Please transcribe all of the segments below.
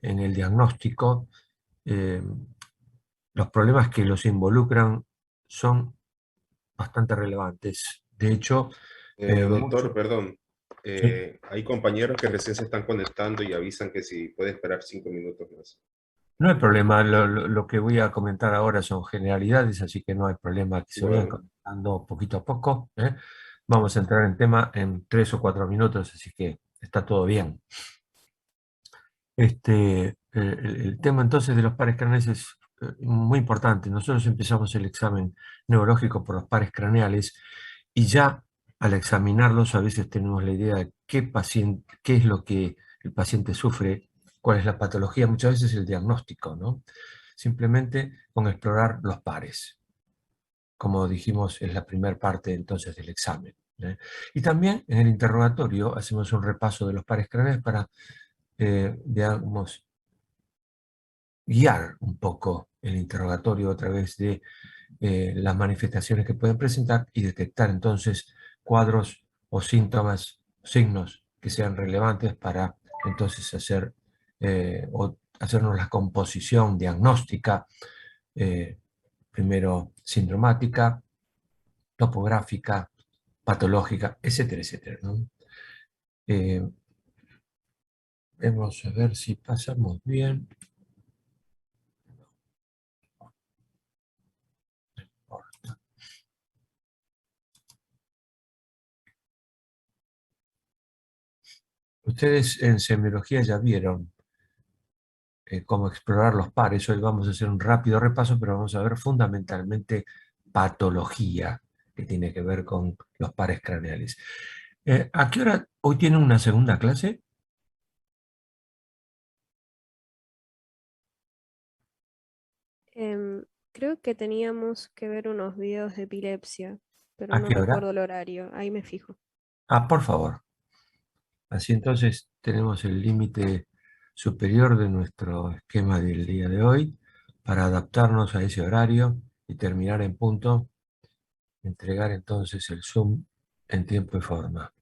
en el diagnóstico, eh, los problemas que los involucran son bastante relevantes. De hecho, Doctor, muchos... perdón. Sí. Hay compañeros que recién se están conectando y avisan que si puede esperar 5 minutos más. No hay problema, lo que voy a comentar ahora son generalidades, así que no hay problema que se vayan Bueno, comentando poquito a poco, ¿eh? Vamos a entrar en tema en 3 o 4 minutos, así que está todo bien. El tema entonces de los pares craneales es muy importante. Nosotros empezamos el examen neurológico por los pares craneales y ya al examinarlos a veces tenemos la idea de qué es lo que el paciente sufre, cuál es la patología, muchas veces el diagnóstico, ¿no? Simplemente con explorar los pares, como dijimos, es la primera parte entonces del examen, ¿eh? Y también en el interrogatorio hacemos un repaso de los pares craneales para, digamos, guiar un poco el interrogatorio a través de las manifestaciones que pueden presentar y detectar entonces cuadros o síntomas, signos que sean relevantes para entonces o hacernos la composición diagnóstica, eh, primero sindromática, topográfica, patológica, etcétera, etcétera, ¿no? Eh, Vamos a ver si pasamos bien. Ustedes en semiología ya vieron cómo explorar los pares. Hoy vamos a hacer un rápido repaso, pero vamos a ver fundamentalmente patología, que tiene que ver con los pares craneales. ¿A qué hora hoy tienen una segunda clase? Em, Creo que teníamos que ver unos videos de epilepsia, pero ¿A no qué hora? recuerdo el horario. Ahí me fijo. Ah, por favor. Así entonces tenemos el límite superior de nuestro esquema del día de hoy para adaptarnos a ese horario y terminar en punto, entregar entonces el Zoom en tiempo y forma.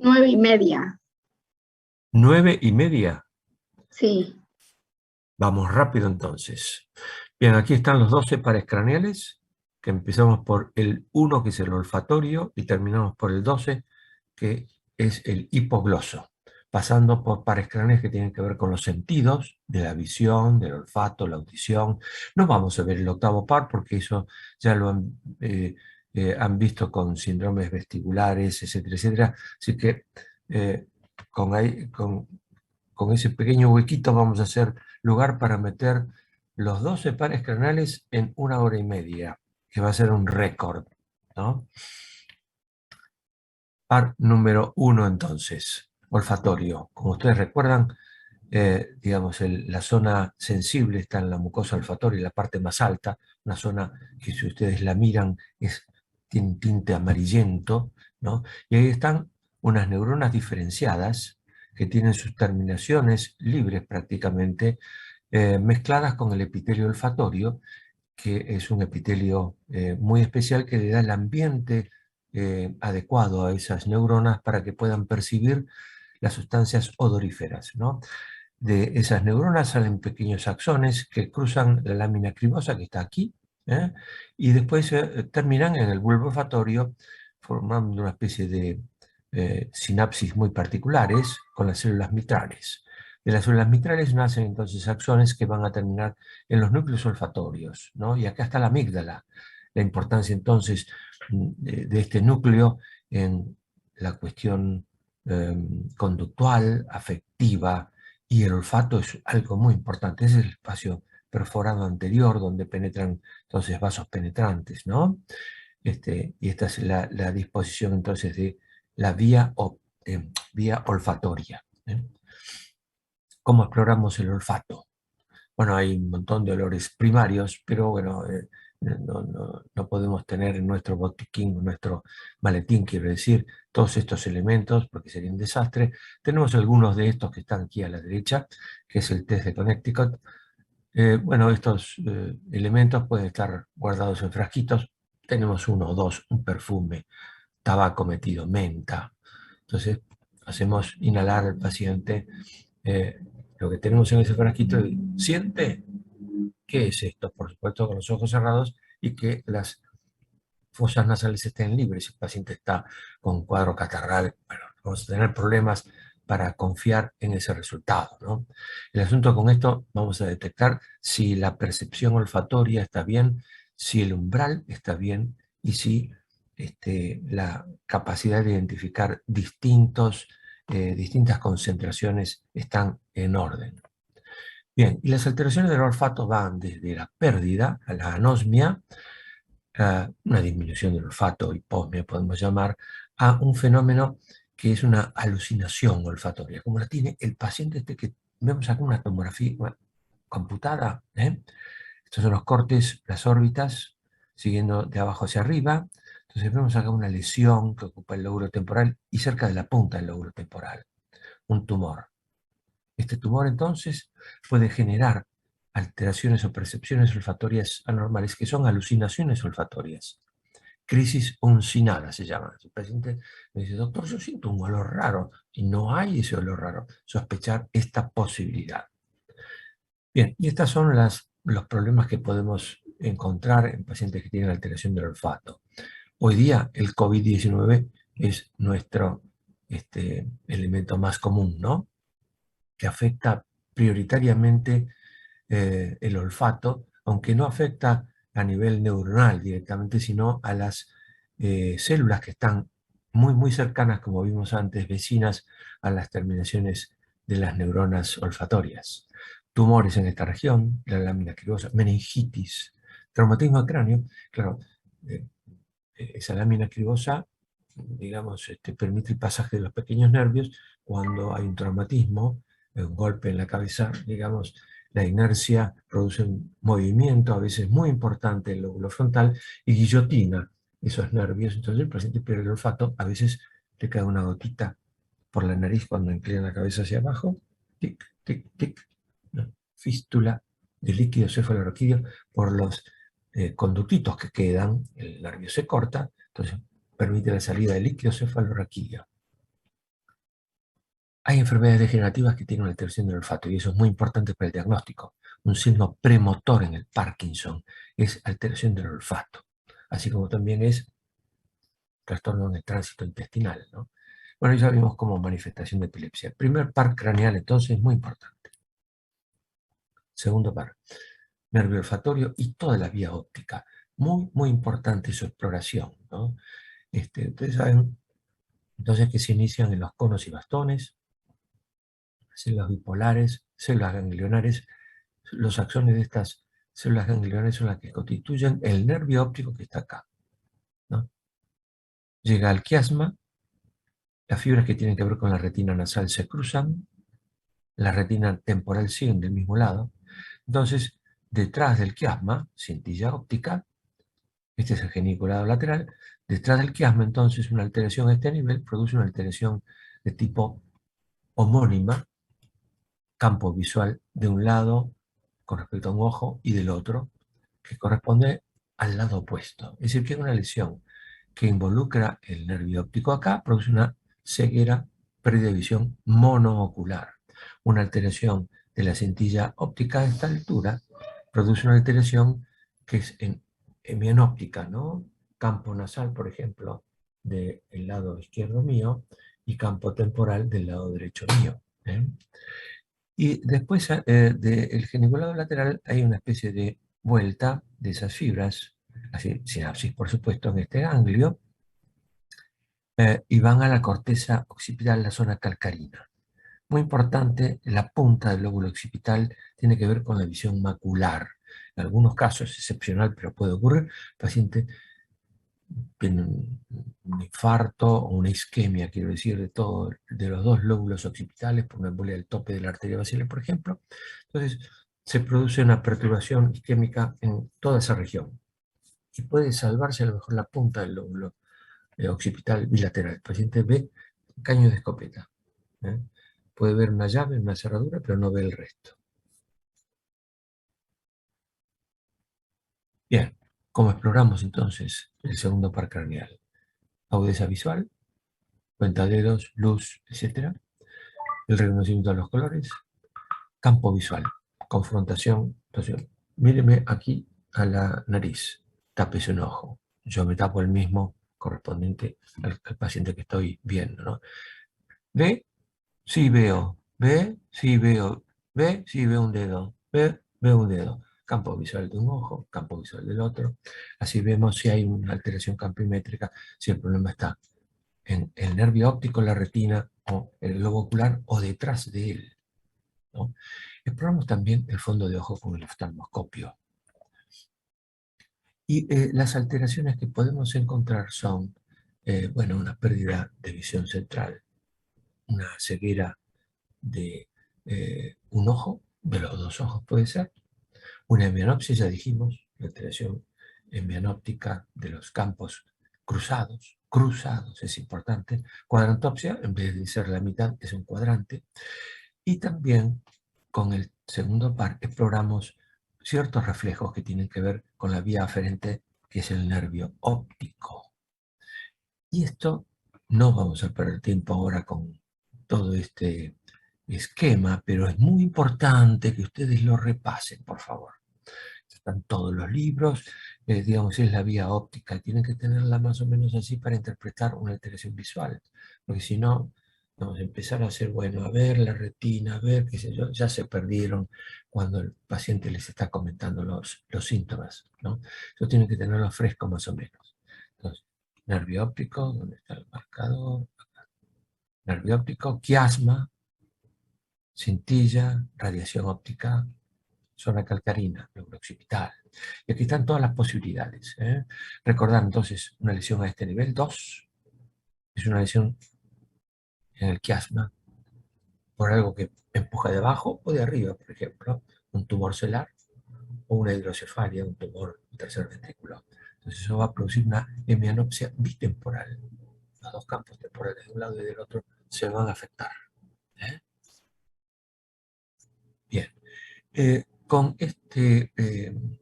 Nueve y media, 9:30. sí. Vamos rápido entonces. Bien, aquí están los 12 pares craneales, que empezamos por el 1, que es el olfatorio, y terminamos por el 12, que es el hipogloso, pasando por pares craneales que tienen que ver con los sentidos, de la visión, del olfato, la audición. No vamos a ver el octavo par, porque eso ya lo han visto con síndromes vestibulares, etcétera, etcétera. Así que con, ahí- con con ese pequeño huequito vamos a hacer lugar para meter los 12 pares craneales en 1 hora y media, que va a ser un récord, ¿no? Par número 1 entonces, olfatorio. Como ustedes recuerdan, digamos, la zona sensible está en la mucosa olfatoria, la parte más alta, una zona que si ustedes la miran tiene un tinte amarillento, ¿no? Y ahí están unas neuronas diferenciadas que tienen sus terminaciones libres prácticamente, mezcladas con el epitelio olfatorio, que es un epitelio muy especial que le da el ambiente adecuado a esas neuronas para que puedan percibir las sustancias odoríferas, ¿no? De esas neuronas salen pequeños axones que cruzan la lámina cribosa que está aquí, ¿eh? Y después terminan en el bulbo olfatorio formando una especie de sinapsis muy particulares con las células mitrales. De las células mitrales nacen entonces axones que van a terminar en los núcleos olfatorios, ¿no? Y acá está la amígdala. La importancia entonces de este núcleo en la cuestión conductual, afectiva, y el olfato es algo muy importante. Es el espacio perforado anterior donde penetran entonces vasos penetrantes, ¿no? Y esta es la disposición entonces de la vía olfatoria, ¿eh? ¿Cómo exploramos el olfato? Bueno, hay un montón de olores primarios, pero bueno, no podemos tener en nuestro botiquín, en nuestro maletín, quiero decir, todos estos elementos, porque sería un desastre. Tenemos algunos de estos que están aquí a la derecha, que es el test de Connecticut. Bueno, estos elementos pueden estar guardados en frasquitos. Tenemos uno o dos, un perfume, tabaco metido, menta. Entonces, hacemos inhalar al paciente lo que tenemos en ese frasquito y siente qué es esto, por supuesto con los ojos cerrados y que las fosas nasales estén libres. Si el paciente está con un cuadro catarral, bueno, vamos a tener problemas para confiar en ese resultado, ¿no? El asunto con esto, vamos a detectar si la percepción olfatoria está bien, si el umbral está bien y si la capacidad de identificar distintas concentraciones están en orden. Bien, y las alteraciones del olfato van desde la pérdida a la anosmia, una disminución del olfato, hiposmia podemos llamar, a un fenómeno que es una alucinación olfatoria, como la tiene el paciente que vemos acá una tomografía computada. Estos son los cortes, las órbitas, siguiendo de abajo hacia arriba. Entonces vemos acá una lesión que ocupa el lóbulo temporal y cerca de la punta del lóbulo temporal, un tumor. Este tumor entonces puede generar alteraciones o percepciones olfatorias anormales, que son alucinaciones olfatorias. Crisis uncinada se llama. El paciente me dice, doctor, yo siento un olor raro, y no hay ese olor raro. Sospechar esta posibilidad. Bien, y estos son los problemas que podemos encontrar en pacientes que tienen alteración del olfato. Hoy día el COVID-19 es nuestro elemento más común, ¿no? Que afecta prioritariamente el olfato, aunque no afecta a nivel neuronal directamente, sino a las células que están muy cercanas, como vimos antes, vecinas a las terminaciones de las neuronas olfatorias. Tumores en esta región, la lámina cribosa, meningitis, traumatismo de cráneo, claro, esa lámina cribosa, digamos, permite el pasaje de los pequeños nervios cuando hay un traumatismo, un golpe en la cabeza, digamos, la inercia produce un movimiento, a veces muy importante, el lóbulo frontal, y guillotina esos nervios. Entonces el paciente pierde el olfato, a veces le cae una gotita por la nariz cuando inclina la cabeza hacia abajo, tic, tic, tic, ¿no? Fístula de líquido cefalorraquídeo por los conductitos que quedan, el nervio se corta, entonces permite la salida de líquido cefalorraquídeo. Hay enfermedades degenerativas que tienen una alteración del olfato y eso es muy importante para el diagnóstico. Un signo premotor en el Parkinson es alteración del olfato, así como también es trastorno en el tránsito intestinal, ¿no? Bueno, ya vimos como manifestación de epilepsia. El primer par craneal, entonces, es muy importante. Segundo par, nervio olfatorio y toda la vía óptica. Muy importante su exploración, ¿no? Ustedes saben, entonces, que se inician en los conos y bastones, células bipolares, células ganglionares. Los axones de estas células ganglionares son las que constituyen el nervio óptico que está acá, ¿no? Llega al quiasma, las fibras que tienen que ver con la retina nasal se cruzan, la retina temporal siguen del mismo lado. Entonces, detrás del quiasma, cintilla óptica, este es el geniculado lateral, detrás del quiasma, entonces, una alteración a este nivel produce una alteración de tipo homónima, campo visual de un lado con respecto a un ojo y del otro, que corresponde al lado opuesto. Es decir, que una lesión que involucra el nervio óptico acá produce una ceguera, pérdida de visión monoocular. Una alteración de la cintilla óptica a esta altura produce una alteración que es en hemianóptica, ¿no? Campo nasal, por ejemplo, del lado izquierdo mío y campo temporal del lado derecho mío. Y después del geniculado lateral hay una especie de vuelta de esas fibras, así, sinapsis por supuesto, en este ganglio, y van a la corteza occipital, la zona calcarina. Muy importante, la punta del lóbulo occipital tiene que ver con la visión macular. En algunos casos es excepcional, pero puede ocurrir. El paciente tiene un infarto o una isquemia, quiero decir, de los dos lóbulos occipitales por una embolia del tope de la arteria basilar, por ejemplo. Entonces, se produce una perturbación isquémica en toda esa región. y puede salvarse a lo mejor la punta del lóbulo occipital bilateral. El paciente ve caño de escopeta. Puede ver una llave, una cerradura, pero no ve el resto. Bien, ¿cómo exploramos entonces el segundo par craneal? Agudeza visual, cuentadedos, luz, etc. El reconocimiento de los colores, campo visual, confrontación. Entonces, míreme aquí a la nariz, tápese un ojo. Yo me tapo el mismo correspondiente al paciente que estoy viendo, ¿no? ¿Ve? Sí veo. ¿Ve? Sí veo. ¿Ve? Sí veo un dedo. ¿Ve? Veo un dedo. Campo visual de un ojo, campo visual del otro. Así vemos si hay una alteración campimétrica, si el problema está en el nervio óptico, la retina, o el globo ocular, o detrás de él, ¿no? Exploramos también el fondo de ojo con el oftalmoscopio. Y las alteraciones que podemos encontrar son, bueno, una pérdida de visión central, una ceguera de un ojo, de los dos ojos puede ser, una hemianopsia, ya dijimos, la alteración hemianóptica de los campos cruzados es importante, cuadrantopsia, en vez de ser la mitad, es un cuadrante, y también con el segundo par exploramos ciertos reflejos que tienen que ver con la vía aferente, que es el nervio óptico. Y esto no vamos a perder tiempo ahora con todo este esquema, pero es muy importante que ustedes lo repasen, por favor. Están todos los libros, digamos, es la vía óptica, y tienen que tenerla más o menos así para interpretar una alteración visual, porque si no, vamos a empezar a hacer, bueno, a ver la retina, a ver, qué sé yo, ya se perdieron cuando el paciente les está comentando los síntomas, ¿no? Eso tienen que tenerlo fresco más o menos. Entonces, nervio óptico, ¿dónde está el marcador? Acá. Nervio óptico, quiasma, cintilla, radiación óptica, zona calcarina, lóbulo occipital. Y aquí están todas las posibilidades. Recordar entonces una lesión a este nivel 2 es una lesión en el quiasma por algo que empuja de abajo o de arriba, por ejemplo, un tumor celular o una hidrocefalia, un tumor del tercer ventrículo. Entonces eso va a producir una hemianopsia bitemporal. Los dos campos temporales de un lado y del otro se van a afectar. Bien. Con este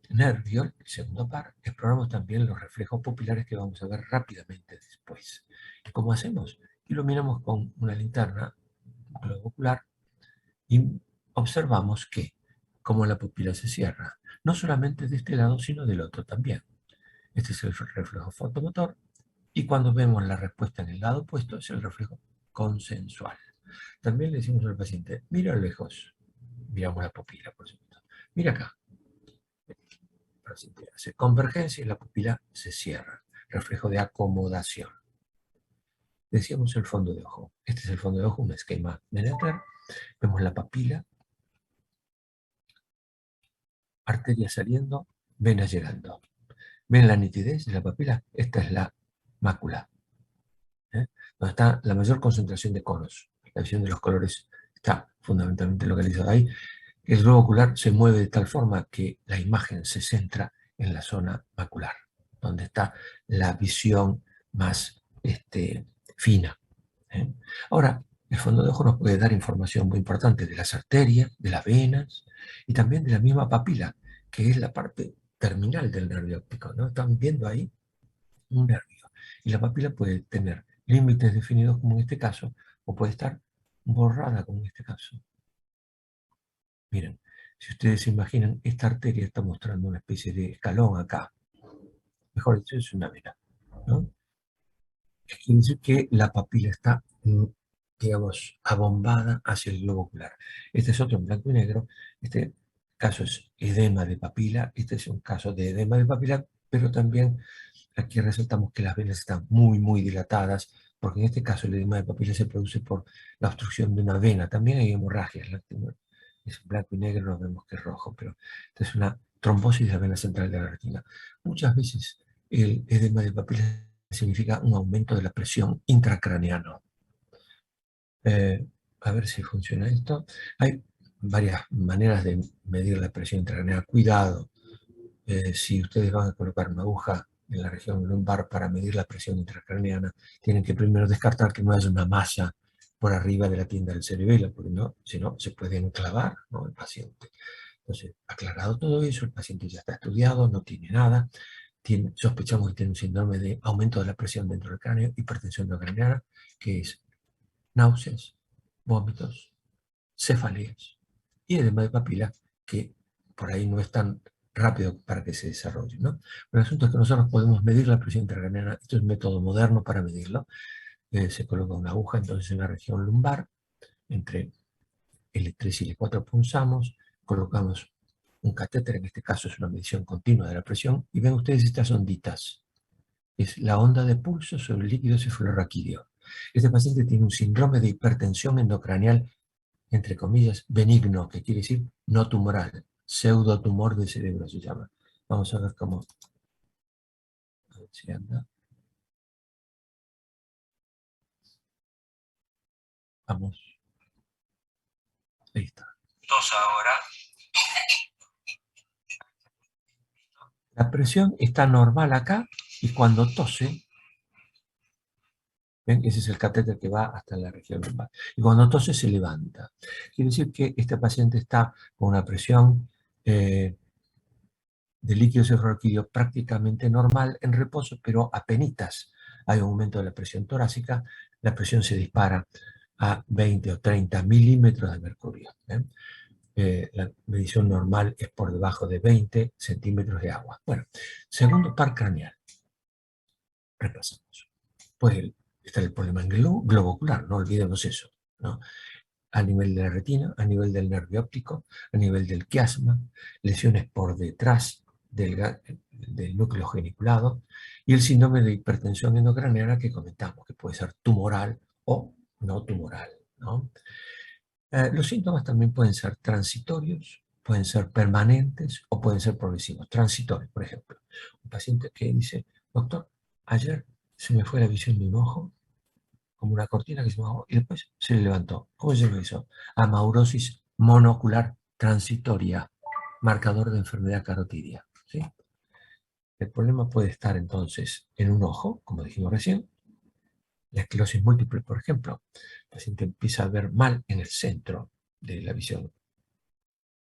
nervio, el segundo par, exploramos también los reflejos pupilares que vamos a ver rápidamente después. ¿Cómo hacemos? Iluminamos con una linterna globo ocular y observamos que, como la pupila se cierra, no solamente de este lado, sino del otro también. Este es el reflejo fotomotor, y cuando vemos la respuesta en el lado opuesto es el reflejo consensual. También le decimos al paciente, mira a lo lejos, miramos la pupila, por supuesto. Mira acá. El paciente hace convergencia y la pupila se cierra. Reflejo de acomodación. Decíamos el fondo de ojo. Este es el fondo de ojo, un esquema de Netter. Vemos la papila, arteria saliendo, venas llegando. ¿Ven la nitidez de la papila? Esta es la mácula, donde está la mayor concentración de conos. La visión de los colores está fundamentalmente localizada ahí. El globo ocular se mueve de tal forma que la imagen se centra en la zona macular, donde está la visión más fina. Ahora, el fondo de ojo nos puede dar información muy importante de las arterias, de las venas y también de la misma papila, que es la parte terminal del nervio óptico, ¿no? Están viendo ahí un nervio. Y la papila puede tener límites definidos, como en este caso, o puede estar borrada, como en este caso. Miren, si ustedes se imaginan, esta arteria está mostrando una especie de escalón acá. Mejor dicho, es una vena, ¿no? Quiere decir que la papila está, digamos, abombada hacia el globo ocular. Este es otro en blanco y negro. Este caso es edema de papila. Este es un caso de edema de papila, pero también aquí resaltamos que las venas están muy, muy dilatadas, porque en este caso el edema de papila se produce por la obstrucción de una vena. También hay hemorragias. Es blanco y negro, no vemos que es rojo, pero esta es una trombosis de la vena central de la retina. Muchas veces el edema de papila significa un aumento de la presión intracraneana. A ver si funciona esto. Hay varias maneras de medir la presión intracraneana. Cuidado, si ustedes van a colocar una aguja en la región lumbar para medir la presión intracraneana, tienen que primero descartar que no haya una masa por arriba de la tienda del cerebelo, porque no, si no, se puede enclavar, ¿no?, el paciente. Entonces, aclarado todo eso, el paciente ya está estudiado, no tiene nada, sospechamos que tiene un síndrome de aumento de la presión dentro del cráneo, hipertensión intracraneana, que es náuseas, vómitos, cefaleas y edema de papila, que por ahí no es tan rápido para que se desarrolle, ¿no? Pero el asunto es que nosotros podemos medir la presión intracraneana. Esto es un método moderno para medirlo. Se coloca una aguja entonces en la región lumbar, entre L3 y L4 punzamos, colocamos un catéter, en este caso es una medición continua de la presión, y ven ustedes estas onditas. Es la onda de pulso sobre el líquido cefalorraquídeo. Este paciente tiene un síndrome de hipertensión endocraneal, entre comillas, benigno, que quiere decir no tumoral, pseudotumor del cerebro se llama. Vamos a ver cómo, a ver si anda. Vamos. Ahí está. Tos ahora. La presión está normal acá y cuando tose, ¿ven? Ese es el catéter que va hasta la región lumbar. Y cuando tose se levanta. Quiere decir que este paciente está con una presión de líquido cefalorraquídeo prácticamente normal en reposo, pero apenitas hay un aumento de la presión torácica, la presión se dispara a 20 o 30 milímetros de mercurio. La medición normal es por debajo de 20 centímetros de agua. Bueno, segundo par craneal. Repasamos. Pues está el problema en globo ocular, no olvidemos eso, ¿no? A nivel de la retina, a nivel del nervio óptico, a nivel del quiasma, lesiones por detrás del núcleo geniculado y el síndrome de hipertensión endocraneana que comentamos, que puede ser tumoral o no tumoral, ¿no? Los síntomas también pueden ser transitorios, pueden ser permanentes o pueden ser progresivos. Transitorios, por ejemplo, un paciente que dice, doctor, ayer se me fue la visión de un ojo, como una cortina que se bajó y después se le levantó. ¿Cómo se llama eso? Amaurosis monocular transitoria, marcador de enfermedad carotidia, ¿sí? El problema puede estar entonces en un ojo, como dijimos recién, la esclerosis múltiple, por ejemplo. El paciente empieza a ver mal en el centro de la visión,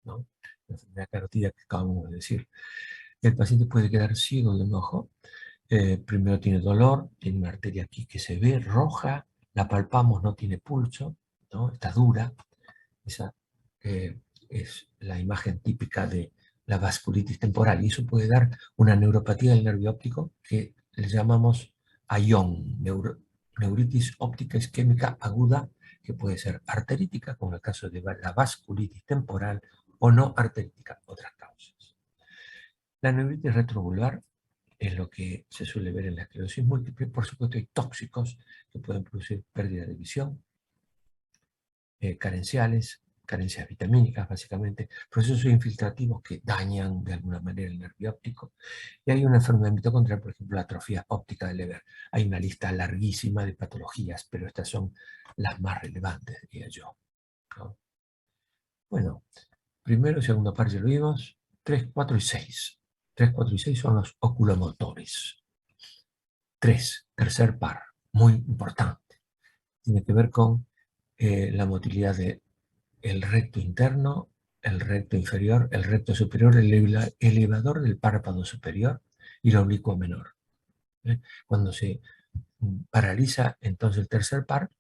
¿no? La enfermedad carotidia que acabamos de decir. El paciente puede quedar ciego de un ojo. Primero tiene dolor, tiene una arteria aquí que se ve roja, la palpamos, no tiene pulso, ¿no? Está dura. Esa es la imagen típica de la vasculitis temporal y eso puede dar una neuropatía del nervio óptico que le llamamos AION, neuritis óptica isquémica aguda, que puede ser arterítica, como en el caso de la vasculitis temporal, o no arterítica, otras causas. La neuritis retrovulvar es lo que se suele ver en la esclerosis múltiple. Por supuesto, hay tóxicos que pueden producir pérdida de visión, carencias vitamínicas, básicamente, procesos infiltrativos que dañan de alguna manera el nervio óptico. Y hay una enfermedad mitocondrial, por ejemplo, la atrofia óptica del Leber. Hay una lista larguísima de patologías, pero estas son las más relevantes, diría yo, ¿no? Bueno, primero y segundo par ya lo vimos. 3, 4 y 6. 3, 4 y 6 son los oculomotores. 3, tercer par, muy importante. Tiene que ver con la motilidad del recto interno, el recto inferior, el recto superior, el elevador del párpado superior y el oblicuo menor. Cuando se paraliza entonces el tercer par,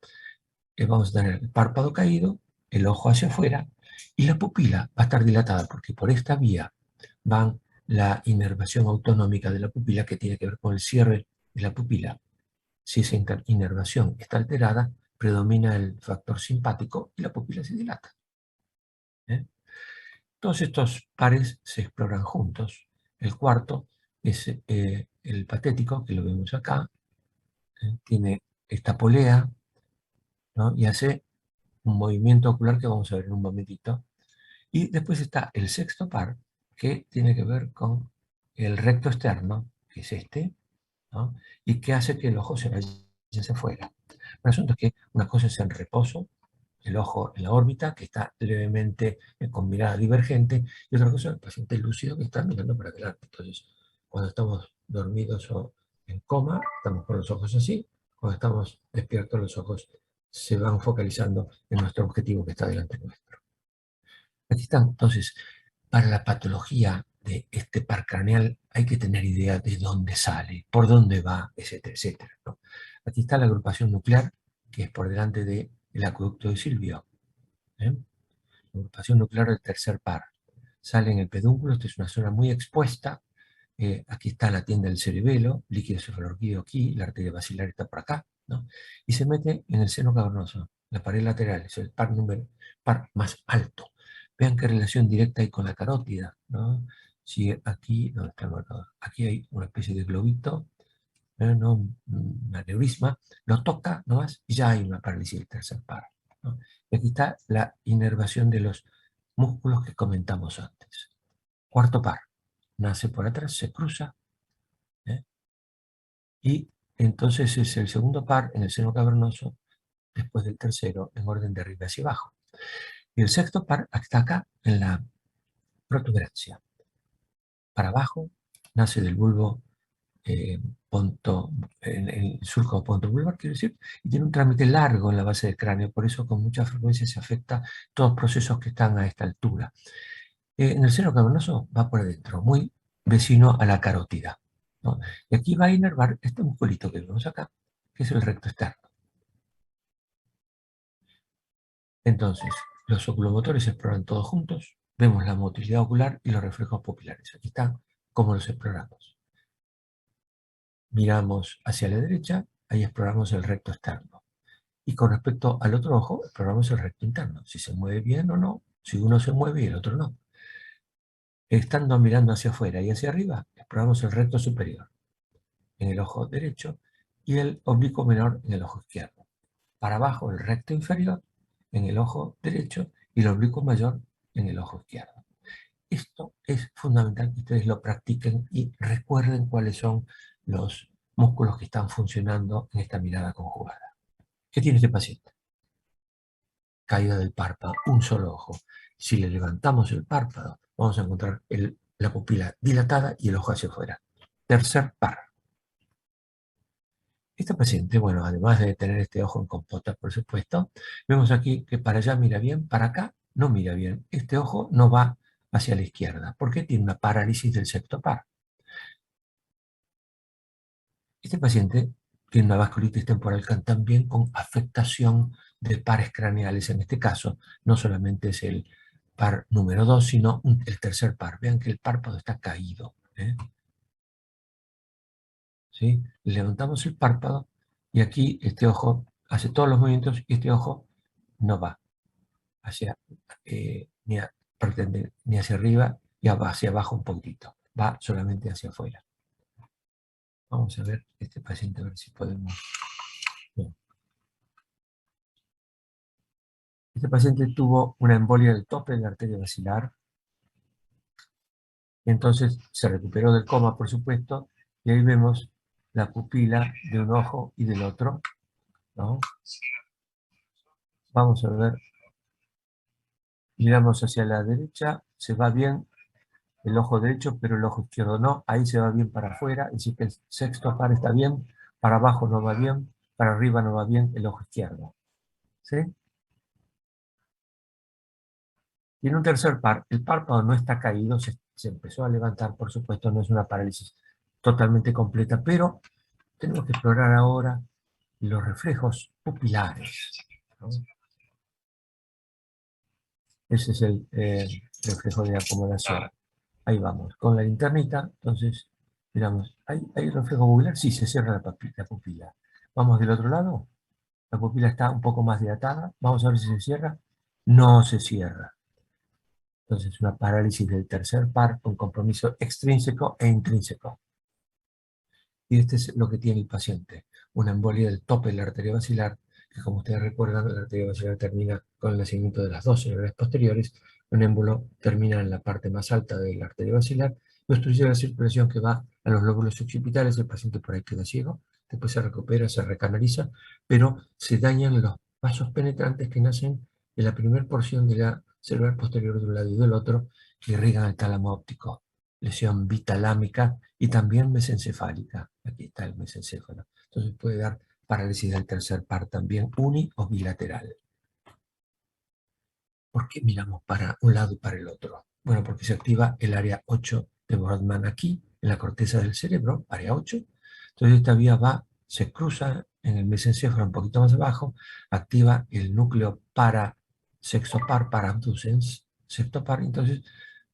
vamos a tener el párpado caído, el ojo hacia afuera y la pupila va a estar dilatada porque por esta vía van la inervación autonómica de la pupila que tiene que ver con el cierre de la pupila. Si esa inervación está alterada, predomina el factor simpático y la pupila se dilata. Todos estos pares se exploran juntos. El cuarto es el patético, que lo vemos acá. Tiene esta polea, ¿no? Y hace un movimiento ocular que vamos a ver en un momentito. Y después está el sexto par, que tiene que ver con el recto externo, que es este, ¿no? Y que hace que el ojo se vaya hacia afuera. El asunto es que una cosa es en reposo el ojo en la órbita, que está levemente con mirada divergente, y otra cosa, el paciente lúcido que está mirando para adelante. Entonces, cuando estamos dormidos o en coma, estamos con los ojos así, cuando estamos despiertos los ojos se van focalizando en nuestro objetivo que está delante nuestro. Aquí está, entonces, para la patología de este par craneal hay que tener idea de dónde sale, por dónde va, etcétera, etcétera, ¿no? Aquí está la agrupación nuclear, que es por delante del acueducto de Silvio. La agrupación nuclear del tercer par. Sale en el pedúnculo, esta es una zona muy expuesta. Aquí está la tienda del cerebelo, líquido cefalorraquídeo aquí, la arteria basilar está por acá, ¿no? Y se mete en el seno cavernoso, la pared lateral, es el par más alto. Vean qué relación directa hay con la carótida, ¿no? Si aquí, ¿dónde está el marcador? Aquí hay una especie de globito, ¿no? Un aneurisma, lo toca nomás y ya hay una parálisis del tercer par, ¿no? Y aquí está la inervación de los músculos que comentamos antes. Cuarto par, nace por atrás, se cruza, y entonces es el segundo par en el seno cavernoso, después del tercero, en orden de arriba hacia abajo. Y el sexto par está acá, en la protuberancia. Para abajo, nace del bulbo en el surco pontobulbar, quiero decir, y tiene un trámite largo en la base del cráneo, por eso con mucha frecuencia se afecta todos los procesos que están a esta altura. En el seno cavernoso va por adentro, muy vecino a la carótida, ¿no? Y aquí va a inervar este musculito que vemos acá, que es el recto externo. Entonces, los oculomotores se exploran todos juntos, vemos la motilidad ocular y los reflejos pupilares. Aquí están cómo los exploramos. Miramos hacia la derecha, ahí exploramos el recto externo. Y con respecto al otro ojo, exploramos el recto interno, si se mueve bien o no, si uno se mueve y el otro no. Estando mirando hacia afuera y hacia arriba, exploramos el recto superior en el ojo derecho y el oblicuo menor en el ojo izquierdo. Para abajo, el recto inferior en el ojo derecho y el oblicuo mayor en el ojo izquierdo. Esto es fundamental que ustedes lo practiquen y recuerden cuáles son los músculos que están funcionando en esta mirada conjugada. ¿Qué tiene este paciente? Caída del párpado, un solo ojo. Si le levantamos el párpado, vamos a encontrar la pupila dilatada y el ojo hacia afuera. Tercer par. Esta paciente, bueno, además de tener este ojo en compota, por supuesto, vemos aquí que para allá mira bien, para acá no mira bien. Este ojo no va hacia la izquierda, porque tiene una parálisis del sexto par. Este paciente tiene una vasculitis temporal también con afectación de pares craneales. En este caso, no solamente es el par número 2, sino el tercer par. Vean que el párpado está caído, ¿sí? Levantamos el párpado y aquí este ojo hace todos los movimientos y este ojo no va hacia, ni hacia arriba y hacia abajo un poquitito. Va solamente hacia afuera. Vamos a ver este paciente, a ver si podemos... Bien. Este paciente tuvo una embolia del tope de la arteria basilar. Entonces se recuperó del coma, por supuesto, y ahí vemos la pupila de un ojo y del otro, ¿no? Vamos a ver. Miramos hacia la derecha, se va bien el ojo derecho, pero el ojo izquierdo no. Ahí se va bien para afuera, es decir que el sexto par está bien, para abajo no va bien, para arriba no va bien el ojo izquierdo. ¿Sí? Y en un tercer par, el párpado no está caído, se empezó a levantar, por supuesto, no es una parálisis totalmente completa, pero tenemos que explorar ahora los reflejos pupilares, ¿no? Ese es el reflejo de acomodación. Ahí vamos, con la linternita, entonces, miramos, ¿hay reflejo pupilar? Sí, se cierra la pupila. Vamos del otro lado, la pupila está un poco más dilatada, vamos a ver si se cierra. No se cierra. Entonces, una parálisis del tercer par con compromiso extrínseco e intrínseco. Y este es lo que tiene el paciente, una embolia del tope de la arteria basilar, que como ustedes recuerdan, la arteria basilar termina con el nacimiento de las dos extremidades posteriores, un émbolo termina en la parte más alta de la arteria basilar, y obstruye la circulación que va a los lóbulos occipitales, el paciente por ahí queda ciego, después se recupera, se recanaliza, pero se dañan los vasos penetrantes que nacen en la primera porción de la cerebral posterior de un lado y del otro, que irrigan el tálamo óptico, lesión bitalámica y también mesencefálica. Aquí está el mesencéfalo. Entonces puede dar parálisis del tercer par también, uni o bilateral. ¿Por qué miramos para un lado y para el otro? Bueno, porque se activa el área 8 de Brodmann aquí, en la corteza del cerebro, área 8. Entonces esta vía va, se cruza en el mesencéfalo un poquito más abajo, activa el núcleo para sextopar, para abducens, sextopar, entonces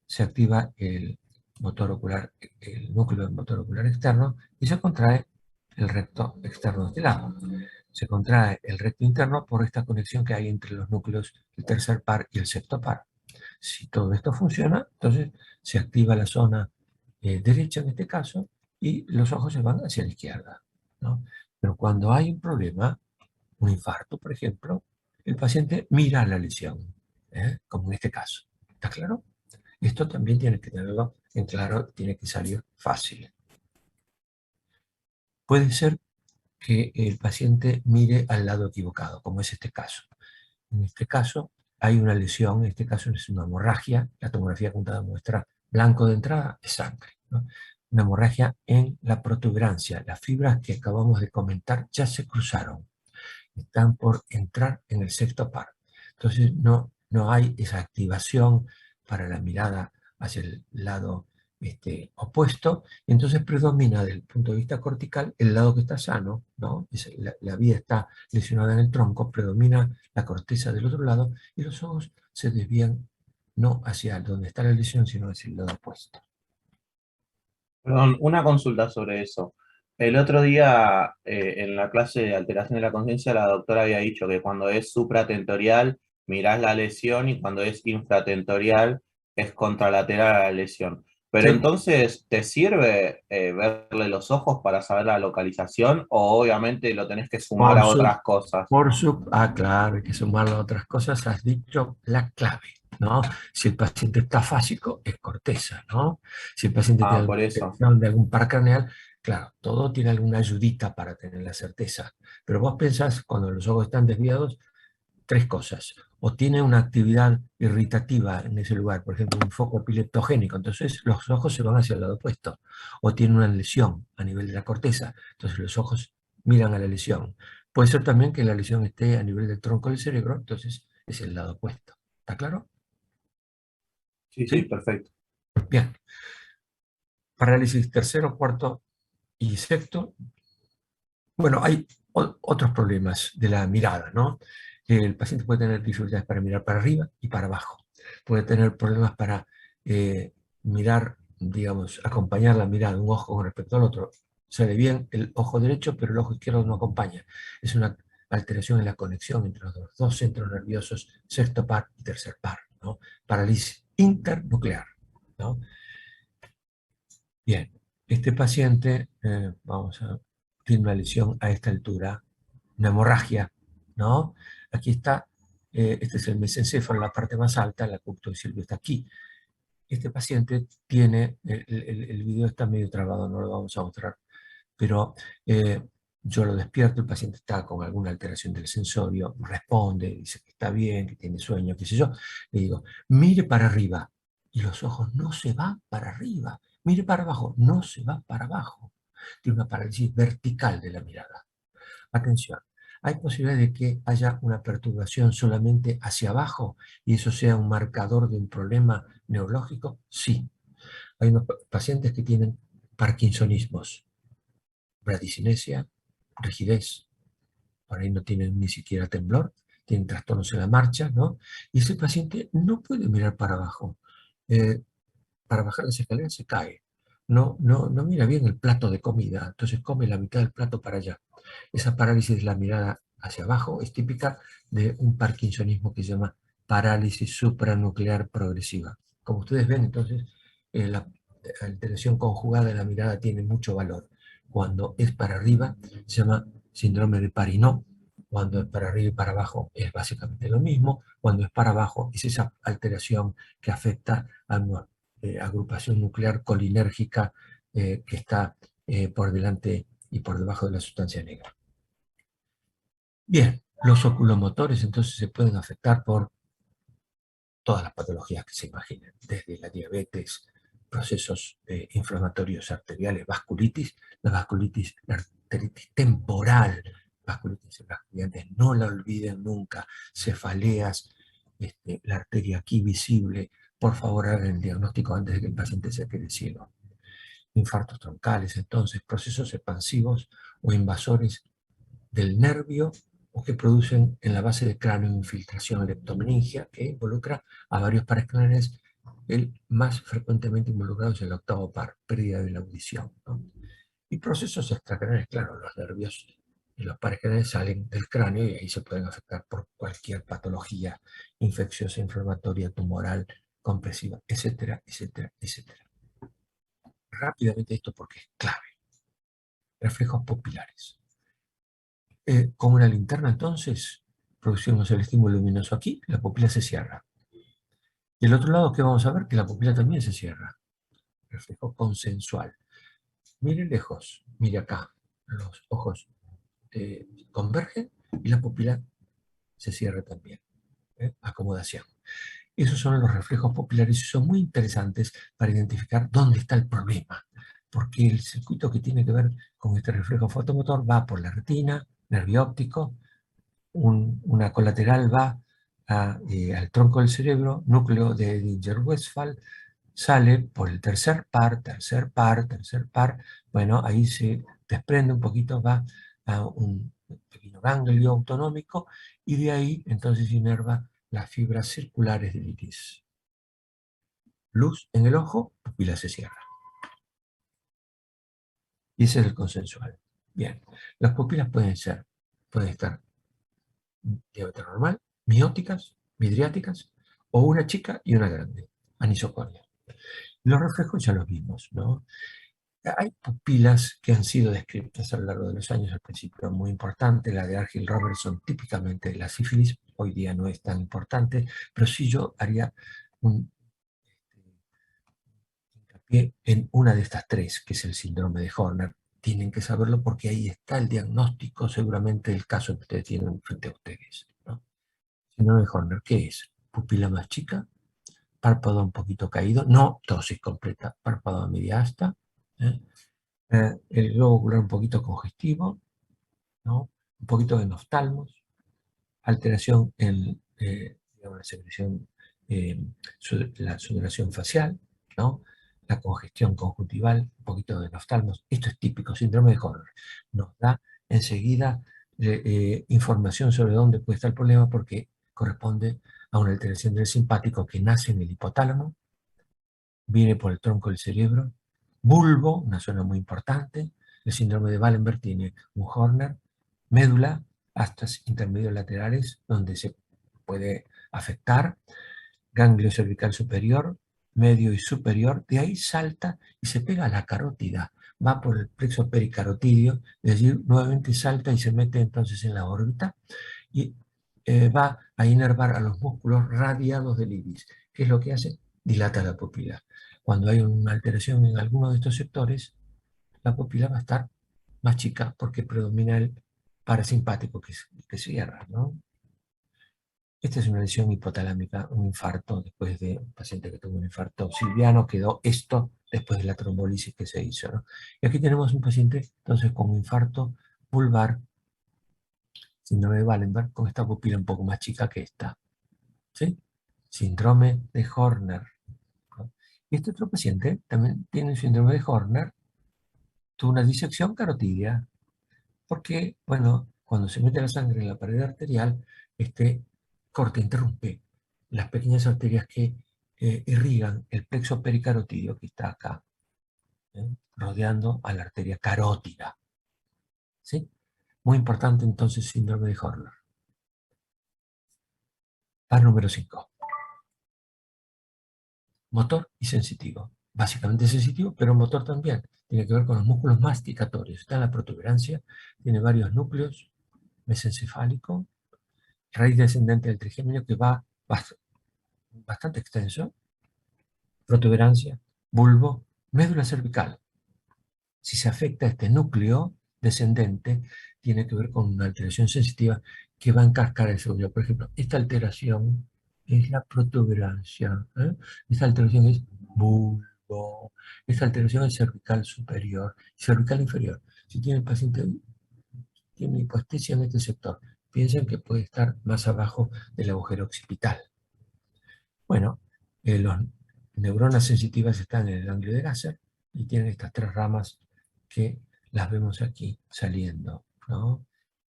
se activa el motor ocular, el núcleo del motor ocular externo y se contrae el recto externo de este lado. Se contrae el recto interno por esta conexión que hay entre los núcleos del tercer par y el sexto par. Si todo esto funciona, entonces se activa la zona derecha en este caso y los ojos se van hacia la izquierda, ¿no? Pero cuando hay un problema, un infarto, por ejemplo, el paciente mira la lesión, como en este caso. ¿Está claro? Esto también tiene que tenerlo en claro, tiene que salir fácil. Puede ser que el paciente mire al lado equivocado, como es este caso. En este caso hay una lesión, en este caso es una hemorragia, la tomografía apuntada muestra blanco de entrada, es sangre, ¿no? Una hemorragia en la protuberancia. Las fibras que acabamos de comentar ya se cruzaron, están por entrar en el sexto par. Entonces no hay esa activación para la mirada hacia el lado opuesto, entonces predomina desde el punto de vista cortical el lado que está sano, ¿no? La vía está lesionada en el tronco, predomina la corteza del otro lado y los ojos se desvían no hacia donde está la lesión, sino hacia el lado opuesto. Perdón, una consulta sobre eso. El otro día, en la clase de alteración de la conciencia, la doctora había dicho que cuando es supratentorial mirás la lesión y cuando es infratentorial es contralateral a la lesión. Pero Sí. entonces, ¿te sirve verle los ojos para saber la localización o obviamente lo tenés que sumar a otras cosas? Claro, hay que sumar a otras cosas, has dicho la clave, ¿no? Si el paciente está fásico, es corteza, ¿no? Si el paciente tiene Por alguna eso. alteración de algún par craneal, claro, todo tiene alguna ayudita para tener la certeza. Pero vos pensás, cuando los ojos están desviados, tres cosas. O tiene una actividad irritativa en ese lugar, por ejemplo, un foco epileptogénico, entonces los ojos se van hacia el lado opuesto. O tiene una lesión a nivel de la corteza, entonces los ojos miran a la lesión. Puede ser también que la lesión esté a nivel del tronco del cerebro, entonces es el lado opuesto. ¿Está claro? Sí, perfecto. Bien. Parálisis tercero, cuarto y sexto. Bueno, hay otros problemas de la mirada, ¿no? El paciente puede tener dificultades para mirar para arriba y para abajo. Puede tener problemas para mirar, digamos, acompañar la mirada de un ojo con respecto al otro. Se ve bien el ojo derecho, pero el ojo izquierdo no acompaña. Es una alteración en la conexión entre los dos centros nerviosos, sexto par y tercer par, ¿no? Parálisis internuclear, ¿no? Bien, este paciente, tiene una lesión a esta altura, una hemorragia, ¿no? Aquí está, este es el mesencéfalo, la parte más alta, la cúpula de Silvio está aquí. Este paciente tiene, el video está medio trabado, no lo vamos a mostrar, pero yo lo despierto, el paciente está con alguna alteración del sensorio, responde, dice que está bien, que tiene sueño, qué sé yo. Le digo, mire para arriba, y los ojos no se van para arriba. Mire para abajo, no se va para abajo. Tiene una parálisis vertical de la mirada. Atención, ¿hay posibilidad de que haya una perturbación solamente hacia abajo y eso sea un marcador de un problema neurológico? Sí. Hay unos pacientes que tienen parkinsonismos, bradicinesia, rigidez, por ahí no tienen ni siquiera temblor, tienen trastornos en la marcha, ¿no? Y ese paciente no puede mirar para abajo. Para bajar las escaleras se cae. No mira bien el plato de comida, entonces come la mitad del plato para allá. Esa parálisis de la mirada hacia abajo es típica de un parkinsonismo que se llama parálisis supranuclear progresiva. Como ustedes ven, entonces, la alteración conjugada de la mirada tiene mucho valor. Cuando es para arriba, se llama síndrome de Parinot. Cuando es para arriba y para abajo, es básicamente lo mismo. Cuando es para abajo, es esa alteración que afecta a una agrupación nuclear colinérgica que está por delante y por debajo de la sustancia negra. Bien, Los oculomotores entonces se pueden afectar por todas las patologías que se imaginen, desde la diabetes, procesos inflamatorios arteriales, vasculitis, la arteritis temporal, vasculitis en los estudiantes, no la olviden nunca, cefaleas, la arteria aquí visible, por favor hagan el diagnóstico antes de que el paciente se quede ciego. Infartos troncales, entonces, procesos expansivos o invasores del nervio o que producen en la base del cráneo infiltración leptomeningia, que involucra a varios pares craneales, el más frecuentemente involucrado es el octavo par, pérdida de la audición, ¿no? Y procesos extracraneales, claro, los nervios y los pares craneales salen del cráneo y ahí se pueden afectar por cualquier patología infecciosa, inflamatoria, tumoral, compresiva, etcétera, etcétera, etcétera. Rápidamente esto porque es clave. Reflejos pupilares. Con una linterna entonces producimos el estímulo luminoso aquí, la pupila se cierra. Y el otro lado, ¿qué vamos a ver? Que la pupila también se cierra. Reflejo consensual. Mire lejos, mire acá. Los ojos convergen y la pupila se cierra también. Acomodación. Esos son los reflejos pupilares y son muy interesantes para identificar dónde está el problema. Porque el circuito que tiene que ver con este reflejo fotomotor va por la retina, nervio óptico, una colateral va al tronco del cerebro, núcleo de Edinger-Westphal, sale por el tercer par, bueno, ahí se desprende un poquito, va a un pequeño ganglio autonómico y de ahí entonces inerva las fibras circulares del iris. Luz en el ojo, pupila se cierra. Y ese es el consensual. Bien, las pupilas pueden estar diámetro normal, mióticas, midriáticas, o una chica y una grande, anisocoria. Los reflejos ya los vimos, ¿no? Hay pupilas que han sido descritas a lo largo de los años, al principio muy importante, la de Argyll Robertson, típicamente de la sífilis, hoy día no es tan importante, pero sí yo haría un hincapié en una de estas tres, que es el síndrome de Horner. Tienen que saberlo porque ahí está el diagnóstico, seguramente el caso que ustedes tienen frente a ustedes, ¿no? Síndrome de Horner, ¿qué es? Pupila más chica, párpado un poquito caído, no ptosis completa, párpado a media asta, el globo ocular un poquito congestivo, ¿no? Un poquito de noftalmos, alteración en digamos, la secreción, la sudoración facial, ¿no? La congestión conjuntival, un poquito de noftalmos. Esto es típico, síndrome de Horner. Nos da enseguida información sobre dónde puede estar el problema porque corresponde a una alteración del simpático que nace en el hipotálamo, viene por el tronco del cerebro, bulbo, una zona muy importante, el síndrome de Wallenberg tiene un Horner, médula, astas intermedios laterales, donde se puede afectar, ganglio cervical superior, medio y superior, de ahí salta y se pega a la carótida, va por el plexo pericarotidio, de allí nuevamente salta y se mete entonces en la órbita y va a inervar a los músculos radiados del iris. ¿Qué es lo que hace? Dilata la pupila. Cuando hay una alteración en alguno de estos sectores, la pupila va a estar más chica porque predomina el parasimpático que cierra, ¿no? Esta es una lesión hipotalámica, un infarto después de un paciente que tuvo un infarto silviano, quedó esto después de la trombolisis que se hizo, ¿no? Y aquí tenemos un paciente entonces con un infarto vulvar, síndrome de Wallenberg, con esta pupila un poco más chica que esta, ¿sí? Síndrome de Horner, ¿no? Y este otro paciente también tiene un síndrome de Horner, tuvo una disección carotidia, porque, bueno, cuando se mete la sangre en la pared arterial, este corte interrumpe las pequeñas arterias que irrigan el plexo pericarotidio que está acá, rodeando a la arteria carótida. ¿Sí? Muy importante entonces síndrome de Horner. Par número 5. Motor y sensitivo. Básicamente sensitivo, pero motor también. Tiene que ver con los músculos masticatorios. Está en la protuberancia, tiene varios núcleos, mesencefálico, raíz descendente del trigémino que va bastante extenso, protuberancia, bulbo, médula cervical. Si se afecta este núcleo descendente, tiene que ver con una alteración sensitiva que va a encascar el cebollado. Por ejemplo, esta alteración es la protuberancia, ¿eh? Esta alteración es bulbo, esta alteración es cervical superior, cervical inferior. Si tiene el paciente tiene hipoestesia en este sector, piensen que puede estar más abajo del agujero occipital. Bueno, las neuronas sensitivas están en el ganglio de Gasser y tienen estas 3 ramas que las vemos aquí saliendo, ¿no?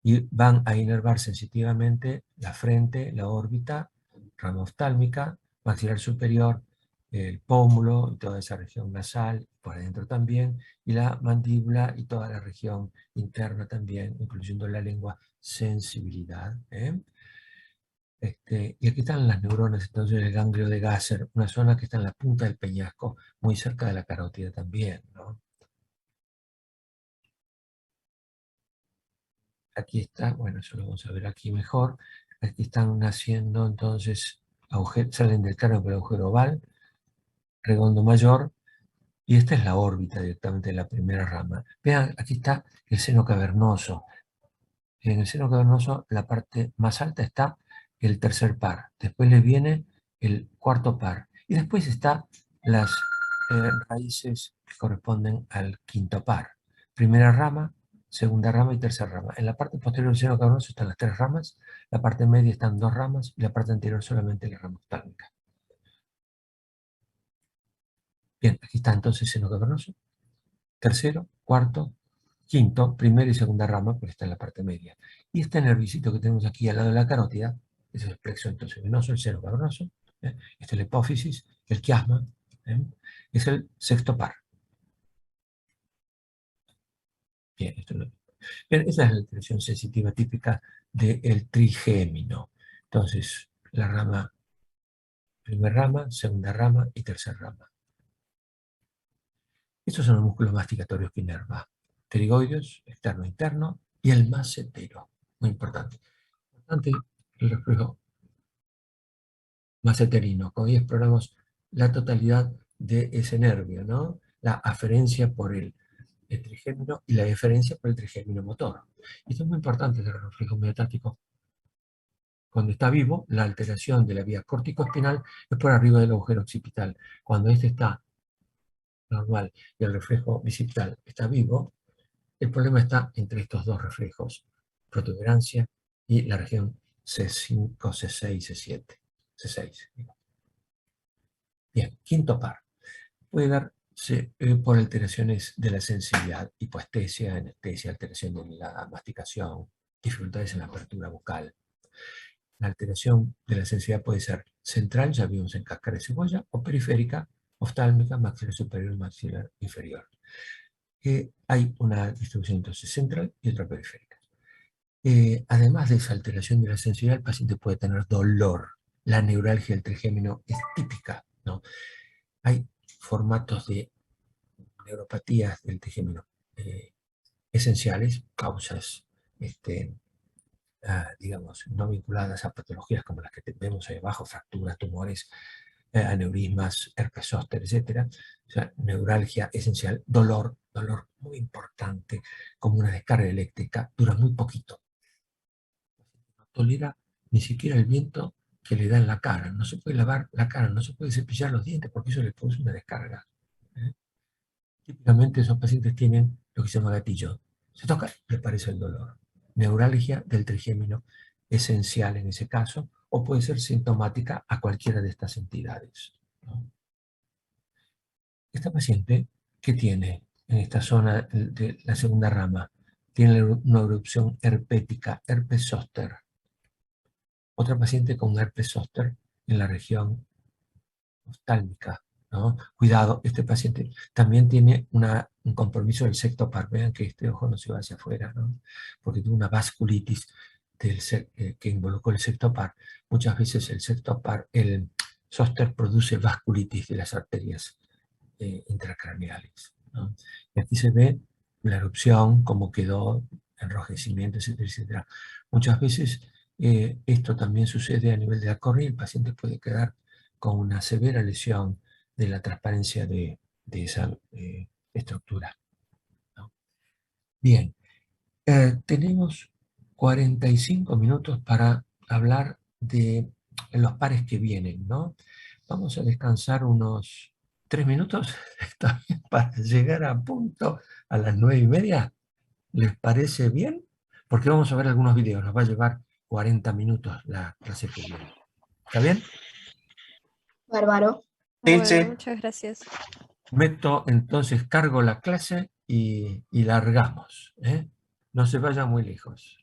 Y van a inervar sensitivamente la frente, la órbita, rama oftálmica, maxilar superior, el pómulo y toda esa región nasal, por adentro también, y la mandíbula y toda la región interna también, incluyendo la lengua, sensibilidad. Y aquí están las neuronas, entonces el ganglio de Gasser, una zona que está en la punta del peñasco, muy cerca de la carótida también, ¿no? Aquí está, bueno, eso lo vamos a ver aquí mejor. Aquí están naciendo entonces, salen del cráneo por el agujero oval, redondo mayor, y esta es la órbita directamente de la primera rama. Vean, aquí está el seno cavernoso. En el seno cavernoso, la parte más alta está el tercer par, después le viene el cuarto par, y después están las raíces que corresponden al quinto par. Primera rama, segunda rama y tercera rama. En la parte posterior del seno cavernoso están las 3 ramas, la parte media están 2 ramas y la parte anterior solamente la rama oftálmica. Bien, aquí está entonces el seno cavernoso, tercero, cuarto, quinto, primera y segunda rama, porque está en la parte media. Y este nervicito que tenemos aquí al lado de la carótida, ese es el plexo entonces venoso, el seno cavernoso, este es la hipófisis, el quiasma, es el sexto par. Bien, bien, esa es la alteración sensitiva típica del trigémino. Entonces, la rama, primera rama, segunda rama y tercera rama. Estos son los músculos masticatorios que inerva. Pterigoides, externo e interno, y el macetero, muy importante. Importante el reflejo maceterino. Hoy exploramos la totalidad de ese nervio, ¿no? La aferencia por el trigémino y la deferencia por el trigémino motor. Y esto es muy importante del reflejo miotático. Cuando está vivo, la alteración de la vía córtico-espinal es por arriba del agujero occipital. Cuando este está normal y el reflejo bicipital está vivo, el problema está entre estos 2 reflejos, protuberancia y la región C5, C6, C7, C6. Bien, quinto par. Puede darse por alteraciones de la sensibilidad, hipoestesia, anestesia, alteración de la masticación, dificultades en la apertura bucal. La alteración de la sensibilidad puede ser central, ya vimos en cáscara de cebolla, o periférica, oftálmica, maxilar superior y maxilar inferior. Hay una distribución entonces central y otra periférica. Además de esa alteración de la sensibilidad, el paciente puede tener dolor. La neuralgia del trigémino es típica, ¿no? Hay formatos de neuropatías del trigémino esenciales, causas, digamos, no vinculadas a patologías como las que vemos ahí abajo, fracturas, tumores, aneurismas, herpes zóster, etc. O sea, neuralgia esencial, dolor muy importante, como una descarga eléctrica, dura muy poquito. No tolera ni siquiera el viento que le da en la cara, no se puede lavar la cara, no se puede cepillar los dientes porque eso le produce una descarga. Típicamente esos pacientes tienen lo que se llama gatillo. Se toca, le parece el dolor. Neuralgia del trigémino esencial en ese caso, o puede ser sintomática a cualquiera de estas entidades, ¿no? Esta paciente, ¿qué tiene en esta zona de la segunda rama? Tiene una erupción herpética, herpes zóster. Otra paciente con herpes zóster en la región oftálmica, ¿no? Cuidado, este paciente también tiene un compromiso del septo par. Vean que este ojo no se va hacia afuera, ¿no? Porque tuvo una vasculitis que involucró el septo par. Muchas veces el septo par, el zóster produce vasculitis de las arterias intracraneales, ¿no? Y aquí se ve la erupción, cómo quedó, enrojecimiento, etcétera, etcétera. Muchas veces esto también sucede a nivel de la córnea y el paciente puede quedar con una severa lesión de la transparencia de esa estructura, ¿no? Bien, tenemos 45 minutos para hablar de los pares que vienen, ¿no? Vamos a descansar unos 3 minutos, ¿está bien? Para llegar a punto a las 9:30. ¿Les parece bien? Porque vamos a ver algunos videos, nos va a llevar 40 minutos la clase que viene. ¿Está bien? Bárbaro. Sí, Bueno, sí. muchas gracias. Meto, entonces cargo la clase y largamos, ¿eh? No se vayan muy lejos.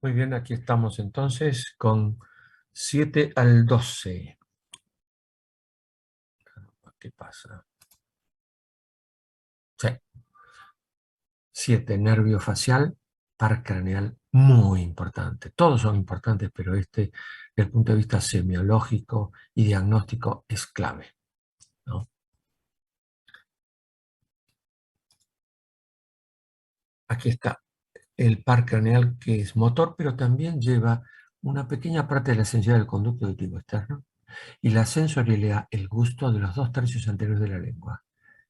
Muy bien, aquí estamos entonces con 7 al 12. ¿Qué pasa? Sí. 7, nervio facial, par craneal, muy importante. Todos son importantes, pero este, desde el punto de vista semiológico y diagnóstico, es clave, ¿no? Aquí está el par craneal, que es motor, pero también lleva una pequeña parte de la sensibilidad del conducto auditivo externo y la sensorialidad, el gusto de los 2/3 anteriores de la lengua.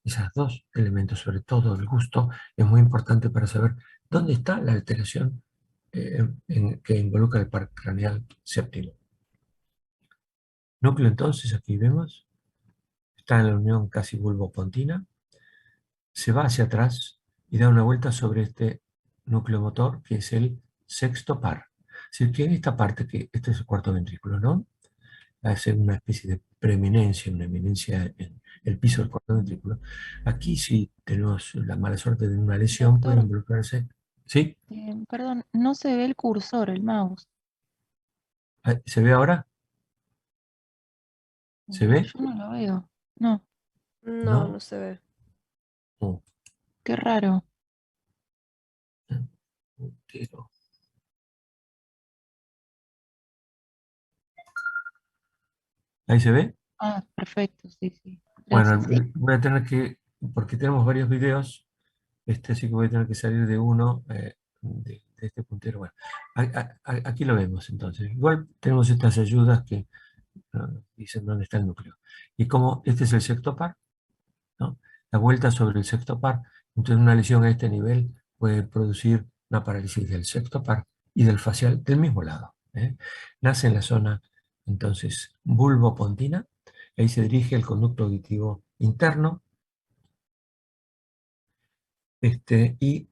Esos dos elementos, sobre todo el gusto, es muy importante para saber dónde está la alteración que involucra el par craneal séptimo. Núcleo, entonces, aquí vemos, está en la unión casi bulbopontina, se va hacia atrás y da una vuelta sobre este núcleo motor, que es el sexto par. Así que en esta parte, que este es el cuarto ventrículo, ¿no? Hace una especie de preeminencia, una eminencia en el piso del cuarto ventrículo. Aquí, si tenemos la mala suerte de una lesión, puede Doctor, involucrarse. ¿Sí? perdón, no se ve el cursor, el mouse. ¿Se ve ahora? ¿Se ve? Yo no lo veo. No, No, ¿No? no se ve. No. qué raro. Pero- ¿Ahí se ve? Ah, perfecto, sí, sí. Bueno, Gracias. voy a tener que, porque tenemos varios videos, sí que voy a tener que salir de uno, de este puntero. Bueno, aquí lo vemos entonces. Igual tenemos estas ayudas que dicen dónde está el núcleo. Y como este es el sexto par, ¿no? La vuelta sobre el sexto par, entonces una lesión a este nivel puede producir una parálisis del sexto par y del facial del mismo lado, ¿eh? Nace en la zona, entonces, bulbopontina, ahí se dirige el conducto auditivo interno, y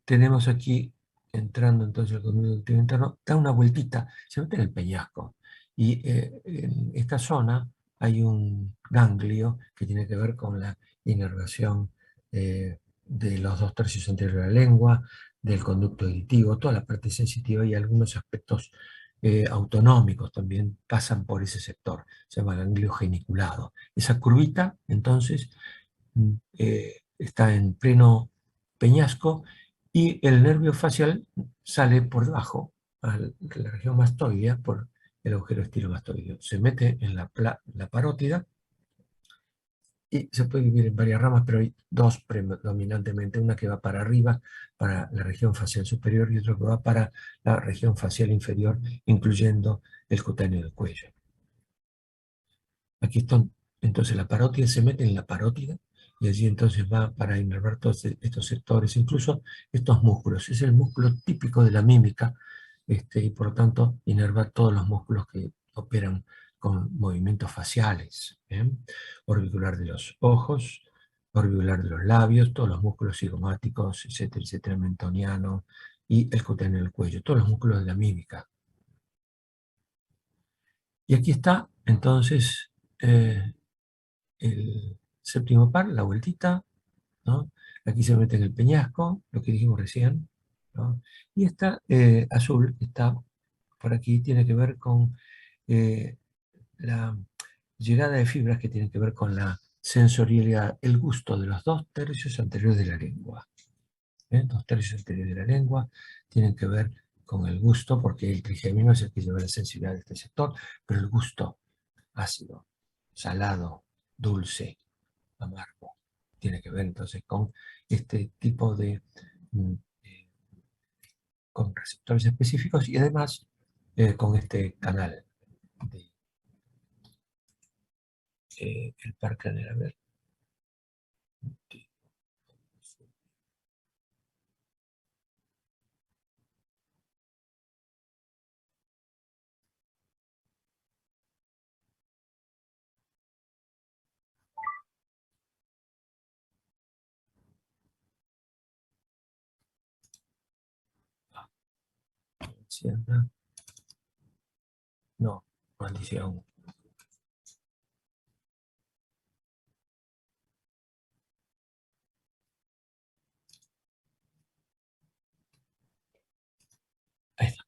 tenemos aquí, entrando entonces el conducto auditivo interno, da una vueltita, se mete en el peñasco, y en esta zona hay un ganglio que tiene que ver con la inervación de los 2/3 anteriores de la lengua, del conducto auditivo, toda la parte sensitiva y algunos aspectos autonómicos también pasan por ese sector, se llama ganglio geniculado. Esa curvita, entonces, está en pleno peñasco y el nervio facial sale por debajo, a la región mastoidea, por el agujero estilomastoideo. Se mete en la parótida y se puede dividir en varias ramas, pero hay dos predominantemente, una que va para arriba, para la región facial superior, y otra que va para la región facial inferior, incluyendo el cutáneo del cuello. Aquí están, entonces la parótida se mete en la parótida y allí entonces va para inervar todos estos sectores, incluso estos músculos. Es el músculo típico de la mímica, y por lo tanto inerva todos los músculos que operan con movimientos faciales, ¿eh? Orbicular de los ojos, orbicular de los labios, todos los músculos cigomáticos, etcétera, etcétera, mentoniano y el cutáneo del cuello, todos los músculos de la mímica. Y aquí está entonces el séptimo par, la vueltita, ¿no? Aquí se mete en el peñasco, lo que dijimos recién, ¿no? Y esta azul, que está por aquí, tiene que ver con la llegada de fibras que tienen que ver con la sensorialidad, el gusto de los 2/3 anteriores de la lengua. 2/3 anteriores de la lengua tienen que ver con el gusto, porque el trigemino es el que lleva la sensibilidad de este sector, pero el gusto ácido, salado, dulce, amargo, tiene que ver entonces con este tipo de eh, con receptores específicos y además con este canal de el par craneal. A ver. No, maldición. Ahí está.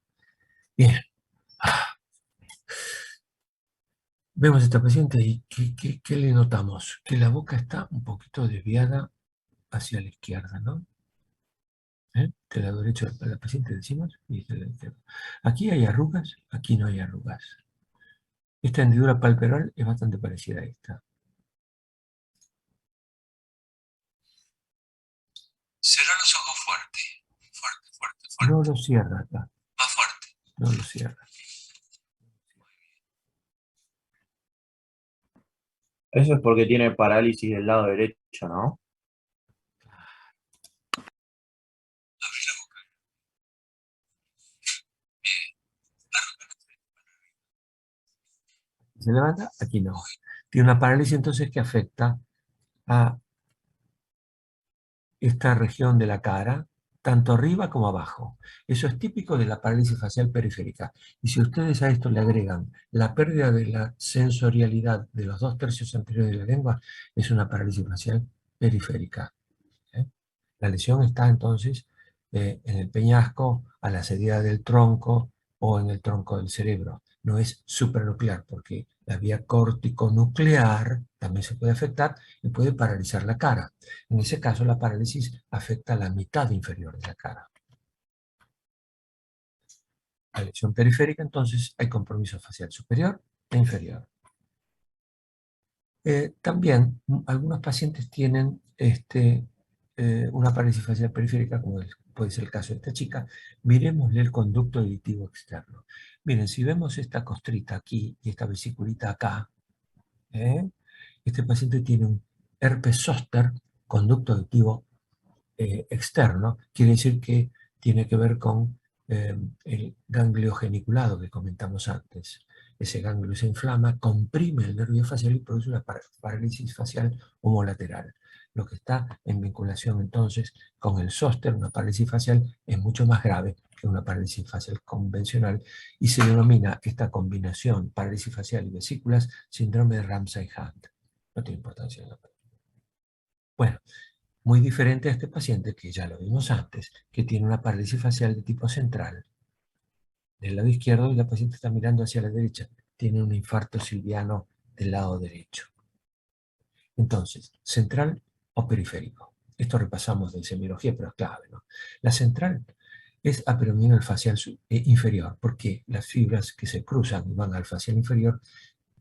Bien. Vemos a esta paciente y ¿qué le notamos? Que la boca está un poquito desviada hacia la izquierda, ¿no? Del lado derecho de la paciente decimos y del lado izquierdo. Aquí hay arrugas, aquí no hay arrugas. Esta hendidura palpebral es bastante parecida a esta. Cierra los ojos fuerte. Fuerte, fuerte, fuerte. No lo cierra acá, Más fuerte. no lo cierra. Eso es porque tiene parálisis del lado derecho, ¿no? Abre la boca. Se levanta, aquí no. Tiene una parálisis entonces que afecta a esta región de la cara, tanto arriba como abajo. Eso es típico de la parálisis facial periférica. Y si ustedes a esto le agregan la pérdida de la sensorialidad de los 2/3 anteriores de la lengua, es una parálisis facial periférica. La lesión está entonces en el peñasco, a la salida del tronco o en el tronco del cerebro. No es supranuclear, porque la vía córtico-nuclear también se puede afectar y puede paralizar la cara. En ese caso, la parálisis afecta la mitad inferior de la cara. La lesión periférica, entonces, hay compromiso facial superior e inferior. También algunos pacientes tienen una parálisis facial periférica, como puede ser el caso de esta chica. Miremosle el conducto auditivo externo. Miren, si vemos esta costrita aquí y esta vesiculita acá, este paciente tiene un herpes zóster, conducto auditivo externo, quiere decir que tiene que ver con el ganglio geniculado que comentamos antes. Ese ganglio se inflama, comprime el nervio facial y produce una parálisis facial homolateral. Lo que está en vinculación entonces con el zóster, una parálisis facial, es mucho más grave que una parálisis facial convencional y se denomina esta combinación parálisis facial y vesículas síndrome de Ramsay-Hunt. No tiene importancia en la peli. Bueno, muy diferente a este paciente que ya lo vimos antes, que tiene una parálisis facial de tipo central. Del lado izquierdo y la paciente está mirando hacia la derecha. Tiene un infarto silviano del lado derecho. Entonces, central o periférico. Esto repasamos de semiología, pero es clave, ¿no? La central es abdominal facial inferior, porque las fibras que se cruzan y van al facial inferior,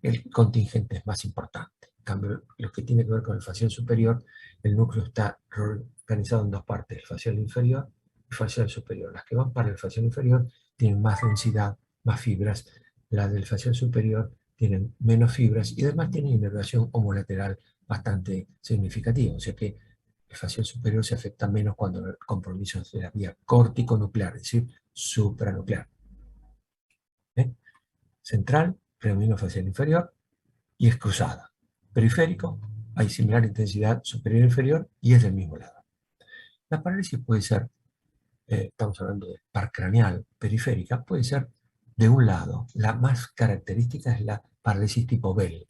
el contingente es más importante. En cambio, lo que tiene que ver con el facial superior, el núcleo está organizado en dos partes, el facial inferior y el facial superior. Las que van para el facial inferior tienen más densidad, más fibras. Las del facial superior tienen menos fibras y además tienen inervación homolateral bastante significativa. O sea que el facial superior se afecta menos cuando el compromiso es de la vía córtico-nuclear, es decir, supranuclear. Central, predomino facial inferior y es cruzada. Periférico, hay similar intensidad superior e inferior y es del mismo lado. La parálisis puede ser, estamos hablando de par craneal periférica, puede ser de un lado. La más característica es la parálisis tipo Bell.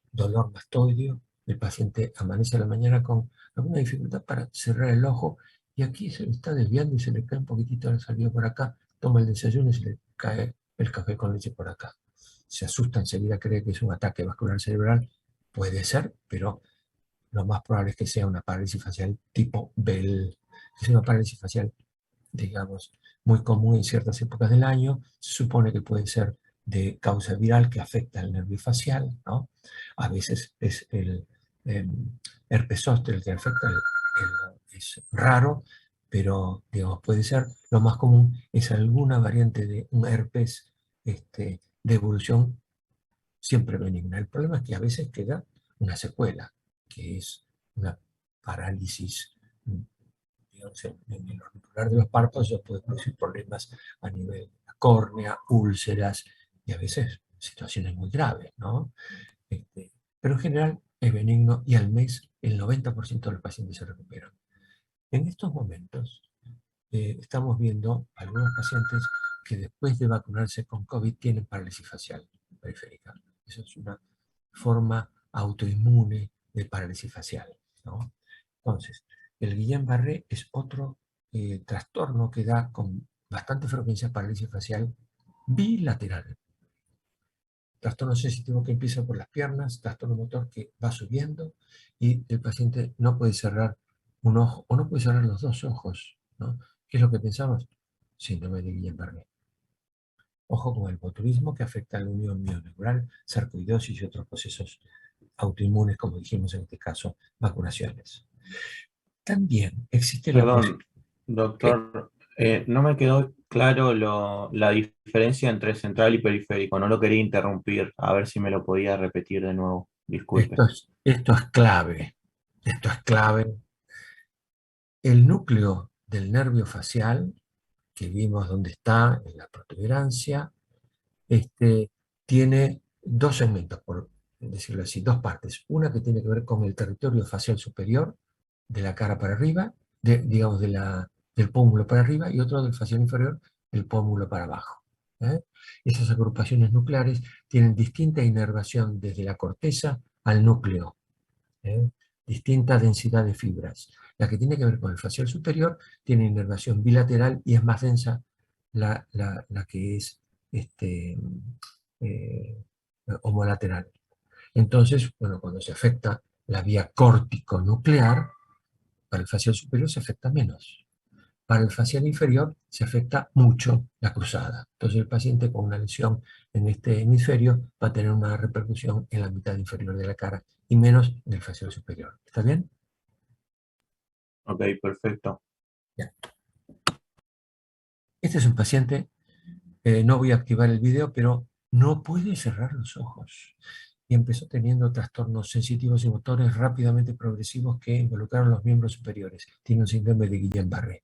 Dolor mastoideo, el paciente amanece a la mañana con alguna dificultad para cerrar el ojo y aquí se le está desviando y se le cae un poquitito la salida por acá, toma el desayuno y se le cae el café con leche por acá. Se asusta enseguida, cree que es un ataque vascular cerebral. Puede ser, pero lo más probable es que sea una parálisis facial tipo Bell. Es una parálisis facial, digamos, muy común en ciertas épocas del año. Se supone que puede ser de causa viral que afecta al nervio facial, ¿no? A veces es el herpes zóster el que afecta, es raro, pero digamos, puede ser. Lo más común es alguna variante de un herpes de evolución siempre benigna. El problema es que a veces queda una secuela, que es una parálisis, digamos, en el auricular de los párpados. Eso puede producir problemas a nivel de la córnea, úlceras y a veces situaciones muy graves, ¿no? Pero en general es benigno y al mes el 90% de los pacientes se recuperan. En estos momentos estamos viendo algunos pacientes que después de vacunarse con COVID tienen parálisis facial periférica. Eso es una forma autoinmune de parálisis facial, ¿no? Entonces, el Guillain-Barré es otro trastorno que da con bastante frecuencia parálisis facial bilateral. trastorno sensitivo que empieza por las piernas, trastorno motor que va subiendo y el paciente no puede cerrar un ojo o no puede cerrar los dos ojos, ¿no? ¿Qué es lo que pensamos? Síndrome de Guillain-Barré. Ojo con el botulismo que afecta a la unión mioneural, sarcoidosis y otros procesos autoinmunes, como dijimos en este caso, vacunaciones. También existe la Perdón, doctor, no me quedó claro la diferencia entre central y periférico. No lo quería interrumpir. A ver si me lo podía repetir de nuevo. Disculpe. Esto es clave. Esto es clave. El núcleo del nervio facial, que vimos dónde está, en la protuberancia, tiene dos segmentos, por decirlo así, dos partes. Una que tiene que ver con el territorio facial superior, de la cara para arriba, digamos del pómulo para arriba, y otro del facial inferior, del pómulo para abajo. Esas agrupaciones nucleares tienen distinta inervación desde la corteza al núcleo, distinta densidad de fibras. La que tiene que ver con el facial superior tiene inervación bilateral y es más densa la que es homolateral. Entonces, bueno, cuando se afecta la vía córtico-nuclear, para el facial superior se afecta menos. Para el facial inferior se afecta mucho la cruzada. Entonces el paciente con una lesión en este hemisferio va a tener una repercusión en la mitad inferior de la cara y menos en el facial superior. ¿Está bien? Ok, perfecto. Ya. Este es un paciente, no voy a activar el video, pero no puede cerrar los ojos. Y empezó teniendo trastornos sensitivos y motores rápidamente progresivos que involucraron los miembros superiores. Tiene un síndrome de Guillain-Barré.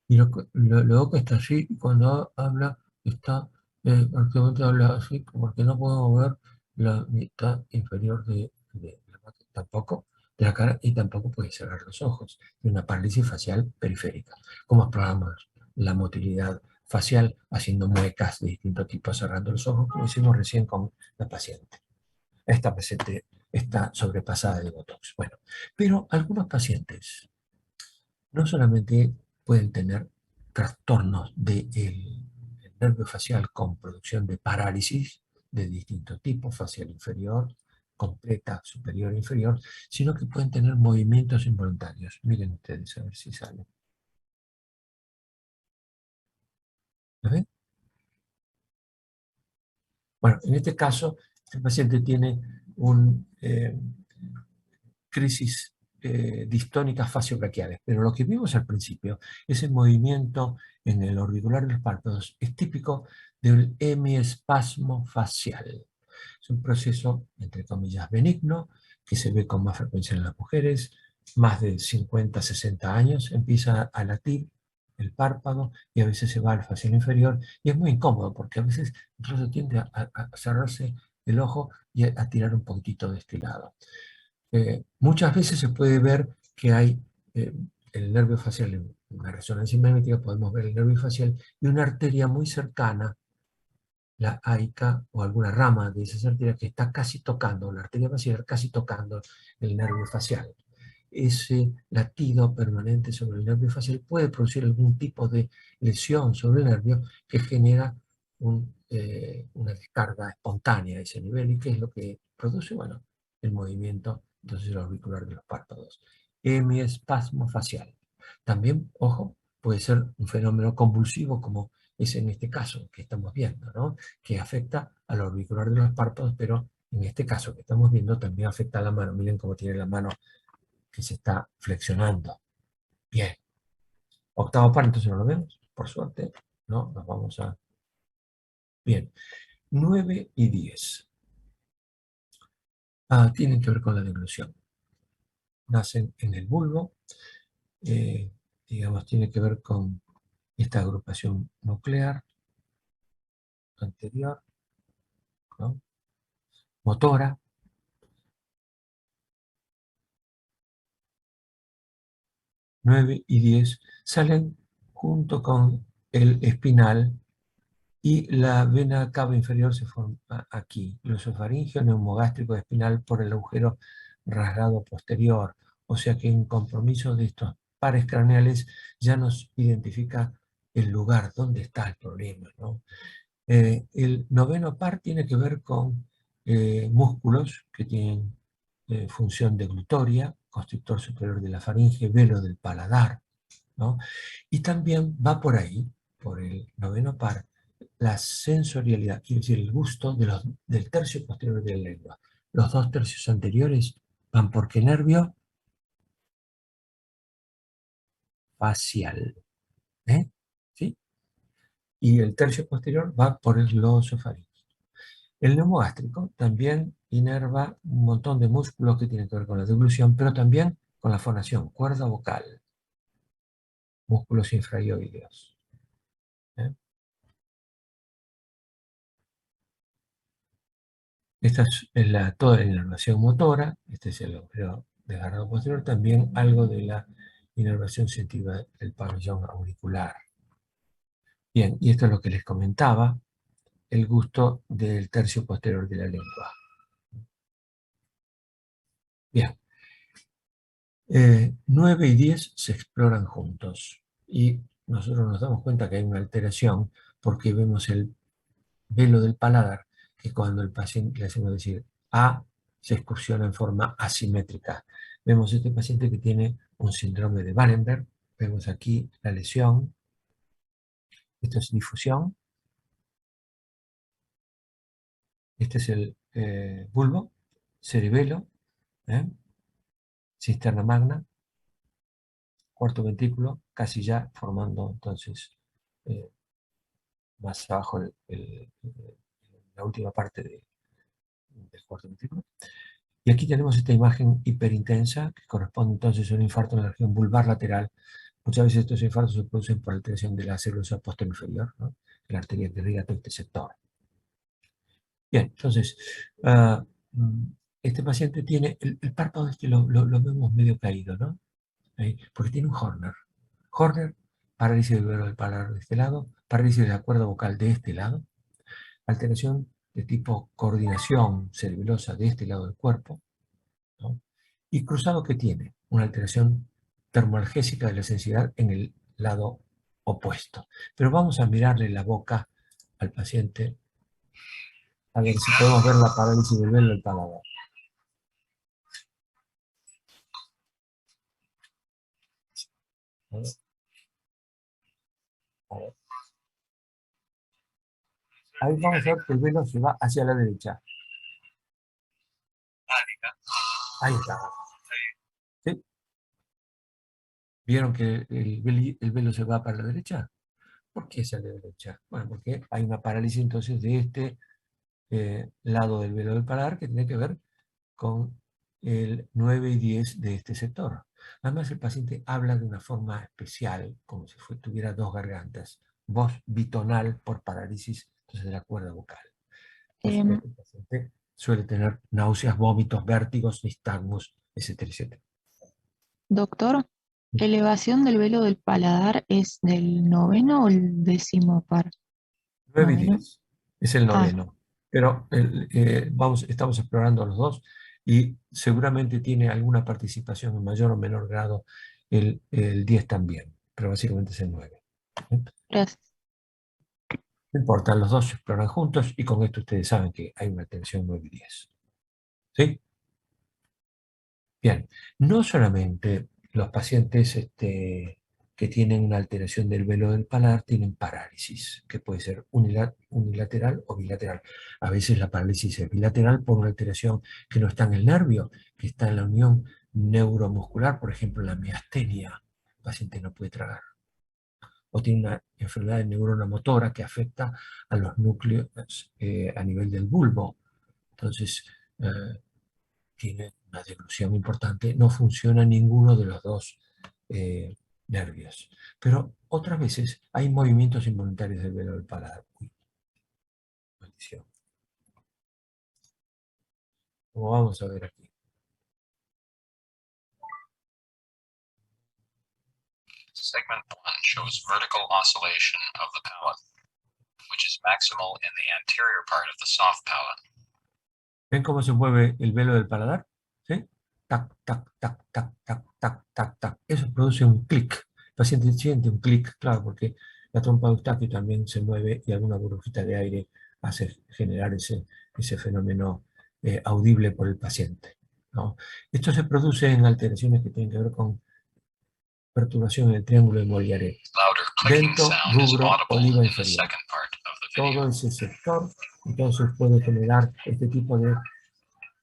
Y loco está así, y cuando habla, está, prácticamente habla así, porque no puedo ver la mitad inferior de la boca, tampoco de la cara, y tampoco puede cerrar los ojos. Tiene una parálisis facial periférica. ¿Cómo exploramos la motilidad facial haciendo muecas de distintos tipos, cerrando los ojos, como hicimos recién con la paciente? Esta paciente está sobrepasada de Botox. Bueno, pero algunos pacientes no solamente pueden tener trastornos del nervio facial con producción de parálisis de distinto tipo, facial inferior, completa, superior e inferior, sino que pueden tener movimientos involuntarios. Miren ustedes a ver si sale. ¿Lo ven? Bueno, en este caso, el paciente tiene una crisis distónicas faciobraquiales, pero lo que vimos al principio, ese movimiento en el orbicular de los párpados, es típico del hemiespasmo facial. Es un proceso, entre comillas, benigno, que se ve con más frecuencia en las mujeres, más de 50, 60 años, empieza a latir el párpado y a veces se va al facial inferior y es muy incómodo porque a veces incluso tiende a cerrarse el ojo y a tirar un poquitito de este lado. Muchas veces se puede ver que hay el nervio facial, en una resonancia magnética podemos ver el nervio facial y una arteria muy cercana, la AICA o alguna rama de esa arteria que está casi tocando, la arteria facial casi tocando el nervio facial. Ese latido permanente sobre el nervio facial puede producir algún tipo de lesión sobre el nervio que genera una descarga espontánea a ese nivel. ¿Y qué es lo que produce? Bueno, el movimiento, entonces el auricular de los párpados. Hemiespasmo facial. También, ojo, puede ser un fenómeno convulsivo como es en este caso que estamos viendo, ¿no? Que afecta al auricular de los párpados, pero en este caso que estamos viendo también afecta a la mano. Miren cómo tiene la mano que se está flexionando. Bien. Octavo par, entonces no lo vemos, por suerte. No, nos vamos a... Bien. 9 y 10. Tienen que ver con la deglución. Nacen en el bulbo. Digamos, tiene que ver con esta agrupación nuclear anterior, ¿no? Motora. 9 y 10 salen junto con el espinal y la vena cava inferior se forma aquí, glosofaringeo neumogástrico espinal por el agujero rasgado posterior, o sea que en compromiso de estos pares craneales ya nos identifica el lugar donde está el problema, ¿no? El noveno par tiene que ver con músculos que tienen función deglutoria, constrictor superior de la faringe, velo del paladar, ¿no? Y también va por ahí, por el noveno par, la sensorialidad, quiere decir el gusto del tercio posterior de la lengua. Los 2 tercios anteriores van por qué nervio? Facial. ¿Sí? Y el tercio posterior va por el globo esofaringeo. El neumogástrico también inerva un montón de músculos que tienen que ver con la deglución, pero también con la fonación, cuerda vocal, músculos infraoideos. Esta es toda la inervación motora, este es el agujero desgarrado posterior, también algo de la inervación sensitiva del pabellón auricular. Bien, y esto es lo que les comentaba, el gusto del tercio posterior de la lengua. Bien. 9 y 10 se exploran juntos y nosotros nos damos cuenta que hay una alteración porque vemos el velo del paladar que cuando el paciente le hacemos decir A se excursiona en forma asimétrica. Vemos este paciente que tiene un síndrome de Wallenberg, vemos aquí la lesión, esto es difusión, este es el bulbo, cerebelo, cisterna magna, cuarto ventrículo, casi ya formando entonces más abajo la última parte del cuarto ventrículo. Y aquí tenemos esta imagen hiperintensa que corresponde entonces a un infarto en la región vulvar lateral. Muchas veces estos infartos se producen por alteración de la celulosa posterior inferior, ¿no? La arteria que irriga todo este sector. Bien, entonces, este paciente tiene, el párpado este lo vemos medio caído, ¿no? Porque tiene un Horner. Horner, parálisis del velo del paladar de este lado, parálisis de la cuerda vocal de este lado, alteración de tipo coordinación cerebelosa de este lado del cuerpo, ¿no? Y cruzado que tiene una alteración termoalgésica de la sensibilidad en el lado opuesto. Pero vamos a mirarle la boca al paciente a ver si podemos ver la parálisis del velo del paladar. A ver. A ver. Ahí vamos a ver que el velo se va hacia la derecha. Ahí está. ¿Sí? ¿Vieron que el velo se va para la derecha? ¿Por qué hacia la derecha? Bueno, porque hay una parálisis entonces de este lado del velo del paladar que tiene que ver con el 9 y 10 de este sector. Además, el paciente habla de una forma especial, como si tuviera 2 gargantas. Voz bitonal por parálisis entonces, de la cuerda vocal. Por supuesto, el paciente suele tener náuseas, vómitos, vértigos, nistagmos, etcétera, etcétera. Doctor, ¿elevación del velo del paladar es del noveno o el décimo par? 9 y Noveno. 10 es el noveno. Pero estamos explorando los dos y seguramente tiene alguna participación en mayor o menor grado el 10 también, pero básicamente es el 9. Gracias. No importa, los dos se exploran juntos y con esto ustedes saben que hay una tensión 9 y 10. ¿Sí? Bien, no solamente los pacientes que tienen una alteración del velo del paladar tienen parálisis, que puede ser unilateral o bilateral. A veces la parálisis es bilateral por una alteración que no está en el nervio, que está en la unión neuromuscular, por ejemplo, la miastenia. El paciente no puede tragar. O tiene una enfermedad de neurona motora que afecta a los núcleos a nivel del bulbo. Entonces, tiene una deglución importante, no funciona ninguno de los dos nervios. Pero otras veces hay movimientos involuntarios del velo del paladar. Uy, maldición. Como vamos a ver aquí. Segment 1 shows vertical oscillation of the palate, which is maximal in the anterior part of the soft palate. ¿Ven cómo se mueve el velo del paladar? ¿Sí? Tac, tac, tac, tac, tac, tac, tac, tac. Eso produce un clic. El paciente siente un clic, claro, porque La trompa de Eustaquio también se mueve y alguna burbujita de aire hace generar ese fenómeno audible por el paciente, ¿no? Esto se produce en alteraciones que tienen que ver con perturbación en el triángulo de Moliaret. Louder clicking Dento, sound is rubro, audible oliva in the inferior. second part of the video. Todo ese sector, entonces puede generar este tipo de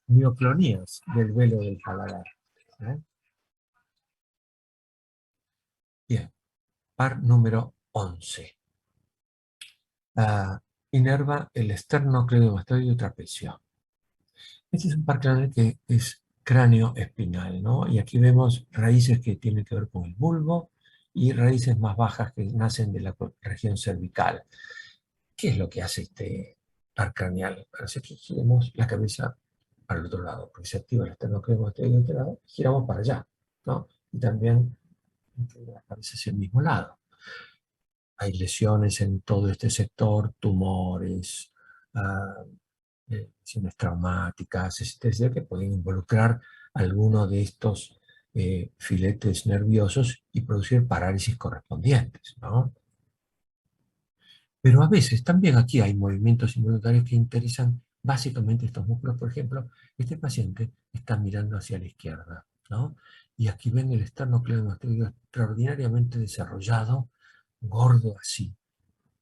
mioclonías del velo del paladar. Bien, par número 11. Inerva el esternocleidomastoideo trapecio. Este es un par craneal que es cráneo espinal, ¿no? Y aquí vemos raíces que tienen que ver con el bulbo y raíces más bajas que nacen de la región cervical. ¿Qué es lo que hace este par craneal? Parece que giremos la cabeza para el otro lado, porque se activa el esternocleidomastoideo de otro lado, giramos para allá, ¿no? Y también la cabeza hacia el mismo lado. Hay lesiones en todo este sector, tumores, lesiones traumáticas, etcétera, que pueden involucrar alguno de estos filetes nerviosos y producir parálisis correspondientes, ¿no? Pero a veces también aquí hay movimientos involuntarios que interesan básicamente estos músculos. Por ejemplo, este paciente está mirando hacia la izquierda, ¿no? Y aquí ven el esternocleidomastoideo extraordinariamente desarrollado, gordo así,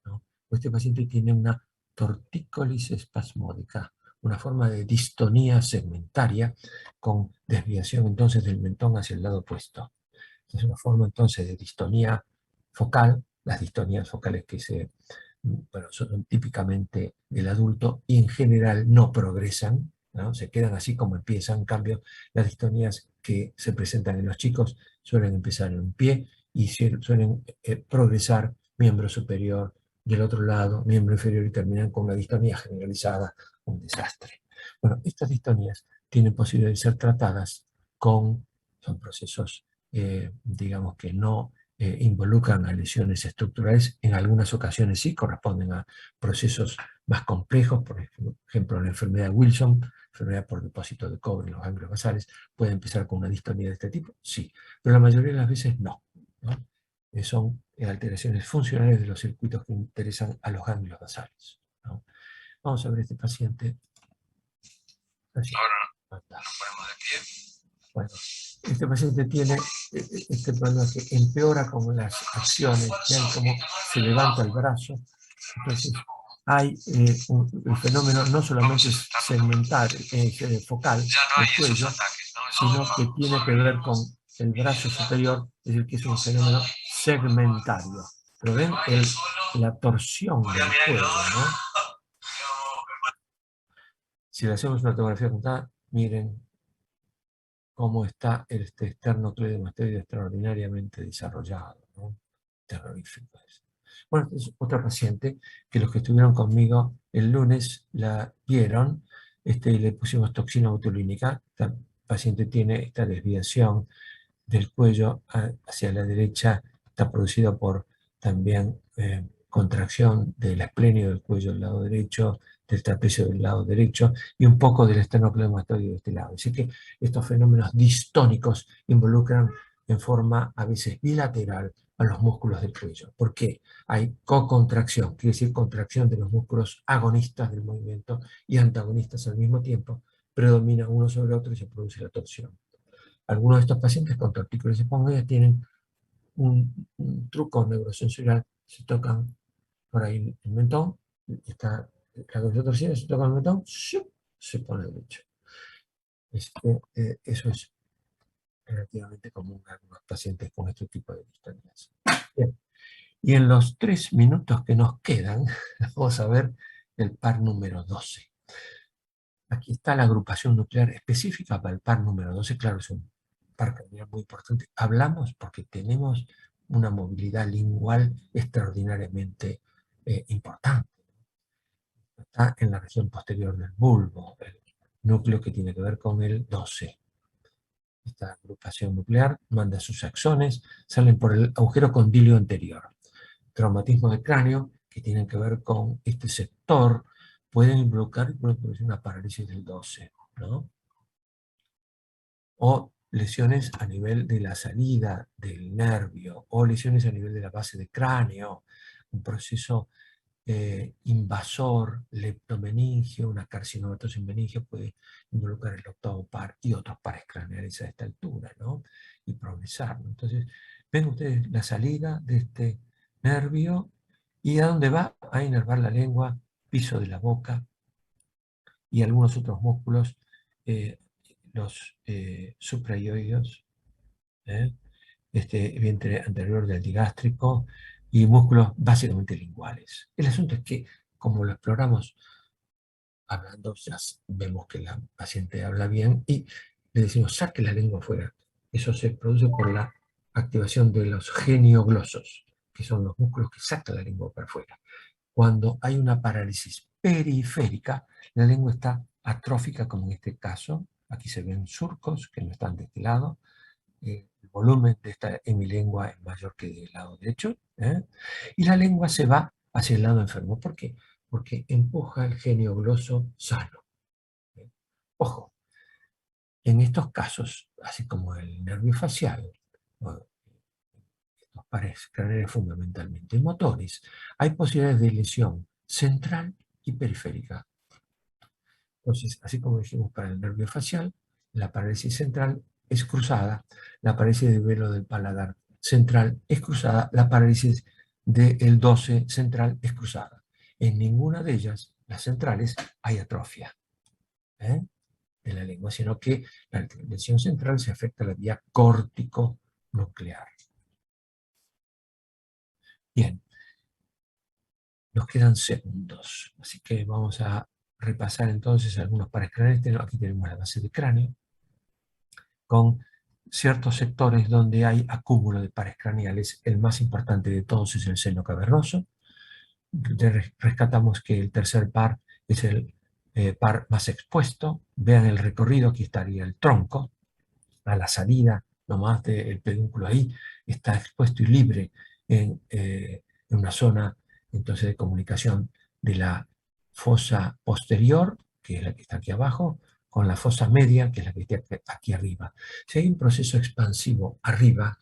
¿no? Este paciente tiene una tortícolis espasmódica, una forma de distonía segmentaria con desviación entonces del mentón hacia el lado opuesto. Es una forma entonces de distonía focal, las distonías focales que son típicamente del adulto y en general no progresan, ¿no? Se quedan así como empiezan. En cambio, las distonías que se presentan en los chicos suelen empezar en un pie y suelen progresar miembro superior, del otro lado, miembro inferior, y terminan con una distonía generalizada, un desastre. Bueno, estas distonías tienen posibilidad de ser tratadas son procesos, digamos, que no involucran a lesiones estructurales. En algunas ocasiones sí corresponden a procesos más complejos, por ejemplo, la enfermedad de Wilson, enfermedad por depósito de cobre en los ganglios basales, puede empezar con una distonía de este tipo, sí, pero la mayoría de las veces no, ¿no? Son alteraciones funcionales de los circuitos que interesan a los ganglios basales, ¿no? Vamos a ver este paciente. Así. Ahora nos ponemos de pie. Bueno, este paciente tiene este problema que empeora con las acciones, vean cómo se levanta el brazo. Entonces, hay el fenómeno no solamente es segmental, focal del cuello, sino que tiene que ver con el brazo superior, es decir, que es un fenómeno segmentario. Pero ven la torsión del cuello, ¿no? Si le hacemos una tomografía frontal, miren cómo está este esternocleidomastoideo extraordinariamente desarrollado, ¿no? Terrorífico. Bueno, es otra paciente que los que estuvieron conmigo el lunes la vieron, y le pusimos toxina botulínica. Esta paciente tiene esta desviación del cuello hacia la derecha, está producido por también contracción del esplénio del cuello del lado derecho, del trapecio del lado derecho y un poco del esternocleidomastoideo de este lado. Así que estos fenómenos distónicos involucran en forma a veces bilateral a los músculos del cuello. ¿Por qué? Hay cocontracción, quiere decir contracción de los músculos agonistas del movimiento y antagonistas al mismo tiempo, predomina uno sobre otro y se produce la torsión. Algunos de estos pacientes con tortícolis espasmódicas tienen un truco neurosensorial. Se tocan por ahí el mentón, está la cabeza torcida, se toca el mentón, se pone derecho. Eso es relativamente común en algunos pacientes con este tipo de distonías. Bien. Y en los 3 minutos que nos quedan, vamos a ver el par número 12. Aquí está la agrupación nuclear específica para el par número 12. Claro, es un par craneal muy importante. Hablamos porque tenemos una movilidad lingual extraordinariamente importante. Está en la región posterior del bulbo, el núcleo que tiene que ver con el 12. Esta agrupación nuclear manda sus axones, salen por el agujero condilio anterior. Traumatismo de cráneo, que tienen que ver con este sector, pueden involucrar y pueden producir una parálisis del 12, ¿no? O lesiones a nivel de la salida del nervio, o lesiones a nivel de la base de cráneo, un proceso invasor, leptomeningio, una carcinomatosis meningio puede involucrar el octavo par y otros pares craneales a esta altura, ¿no? Y progresar, ¿no? Entonces, ven ustedes la salida de este nervio y a dónde va a inervar la lengua, piso de la boca y algunos otros músculos, los suprayoideos, este vientre anterior del digástrico y músculos básicamente linguales. El asunto es que, como lo exploramos hablando, ya vemos que la paciente habla bien y le decimos, saque la lengua afuera. Eso se produce por la activación de los genioglosos, que son los músculos que sacan la lengua para afuera. Cuando hay una parálisis periférica, la lengua está atrófica, como en este caso. Aquí se ven surcos que no están de este lado. El volumen de esta hemilengua es mayor que del lado derecho, y la lengua se va hacia el lado enfermo. ¿Por qué? Porque empuja el geniogloso sano. Ojo, en estos casos, así como el nervio facial, estos pares craneales fundamentalmente motores, hay posibilidades de lesión central y periférica. Entonces, así como dijimos para el nervio facial, la parálisis central es cruzada, la parálisis del velo del paladar central es cruzada, la parálisis del 12 central es cruzada. En ninguna de ellas, las centrales, hay atrofia de la lengua, sino que la lesión central se afecta a la vía córtico-nuclear. Bien, nos quedan segundos, así que vamos a repasar entonces algunos pares craneales. Aquí tenemos la base de cráneo, con ciertos sectores donde hay acúmulo de pares craneales. El más importante de todos es el seno cavernoso. Rescatamos que el tercer par es el par más expuesto. Vean el recorrido, aquí estaría el tronco, a la salida nomás del pedúnculo ahí, está expuesto y libre en una zona entonces de comunicación de la fosa posterior, que es la que está aquí abajo, con la fosa media, que es la que está aquí arriba. Si hay un proceso expansivo arriba,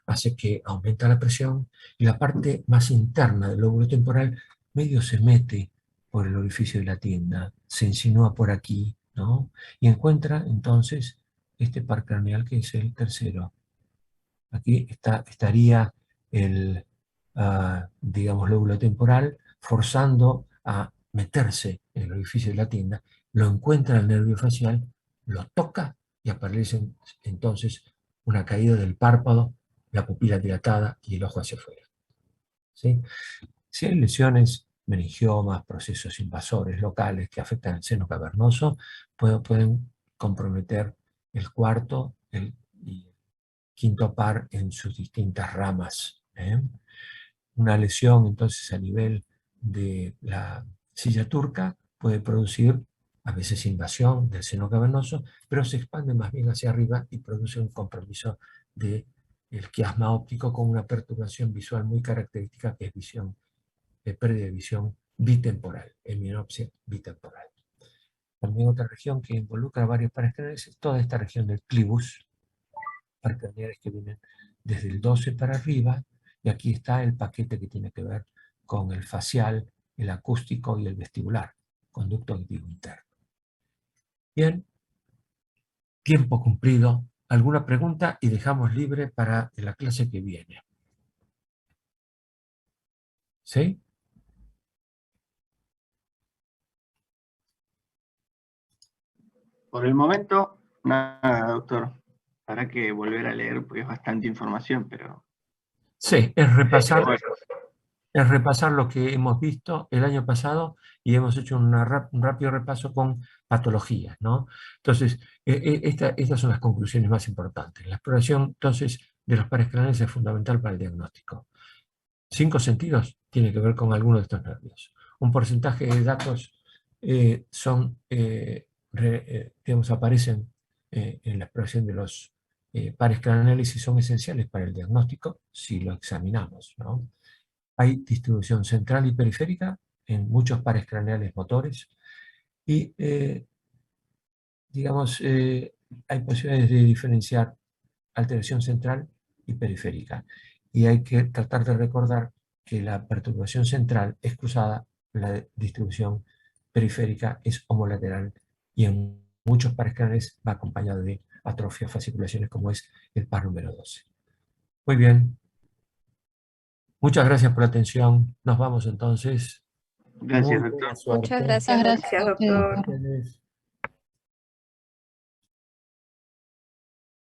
hace que aumenta la presión y la parte más interna del lóbulo temporal medio se mete por el orificio de la tienda, se insinúa por aquí, ¿no? Y encuentra entonces este par craneal que es el tercero. Aquí estaría el, digamos, lóbulo temporal forzando a meterse en el orificio de la tienda, lo encuentra el nervio facial, lo toca y aparece entonces una caída del párpado, la pupila dilatada y el ojo hacia afuera. ¿Sí? Si hay lesiones, meningiomas, procesos invasores locales que afectan el seno cavernoso, pueden comprometer el cuarto y el quinto par en sus distintas ramas. Una lesión entonces a nivel de la silla turca puede producir a veces invasión del seno cavernoso, pero se expande más bien hacia arriba y produce un compromiso del quiasma óptico con una perturbación visual muy característica que es visión, pérdida de visión bitemporal, hemianopsia bitemporal. También otra región que involucra varios pares craneales es toda esta región del clivus, pares craneales que vienen desde el 12 para arriba, y aquí está el paquete que tiene que ver con el facial, el acústico y el vestibular, conducto auditivo interno. Bien, tiempo cumplido. ¿Alguna pregunta? Y dejamos libre para la clase que viene. ¿Sí? Por el momento, nada, doctor. Habrá que volver a leer porque es bastante información, pero... Sí, es repasar lo que hemos visto el año pasado y hemos hecho un rápido repaso con patologías, ¿no? Entonces, estas son las conclusiones más importantes. La exploración, entonces, de los pares craneales es fundamental para el diagnóstico. 5 sentidos tiene que ver con alguno de estos nervios. Un porcentaje de datos digamos, aparecen en la exploración de los pares craneales y son esenciales para el diagnóstico si lo examinamos, ¿no? Hay distribución central y periférica en muchos pares craneales motores y, digamos, hay posibilidades de diferenciar alteración central y periférica. Y hay que tratar de recordar que la perturbación central es cruzada, la distribución periférica es homolateral y en muchos pares craneales va acompañado de atrofias, fasciculaciones, como es el par número 12. Muy bien. Muchas gracias por la atención. Nos vamos entonces. Gracias, Muy doctor. buena suerte. Muchas gracias, Muchas gracias a usted, doctor. doctor. Ustedes.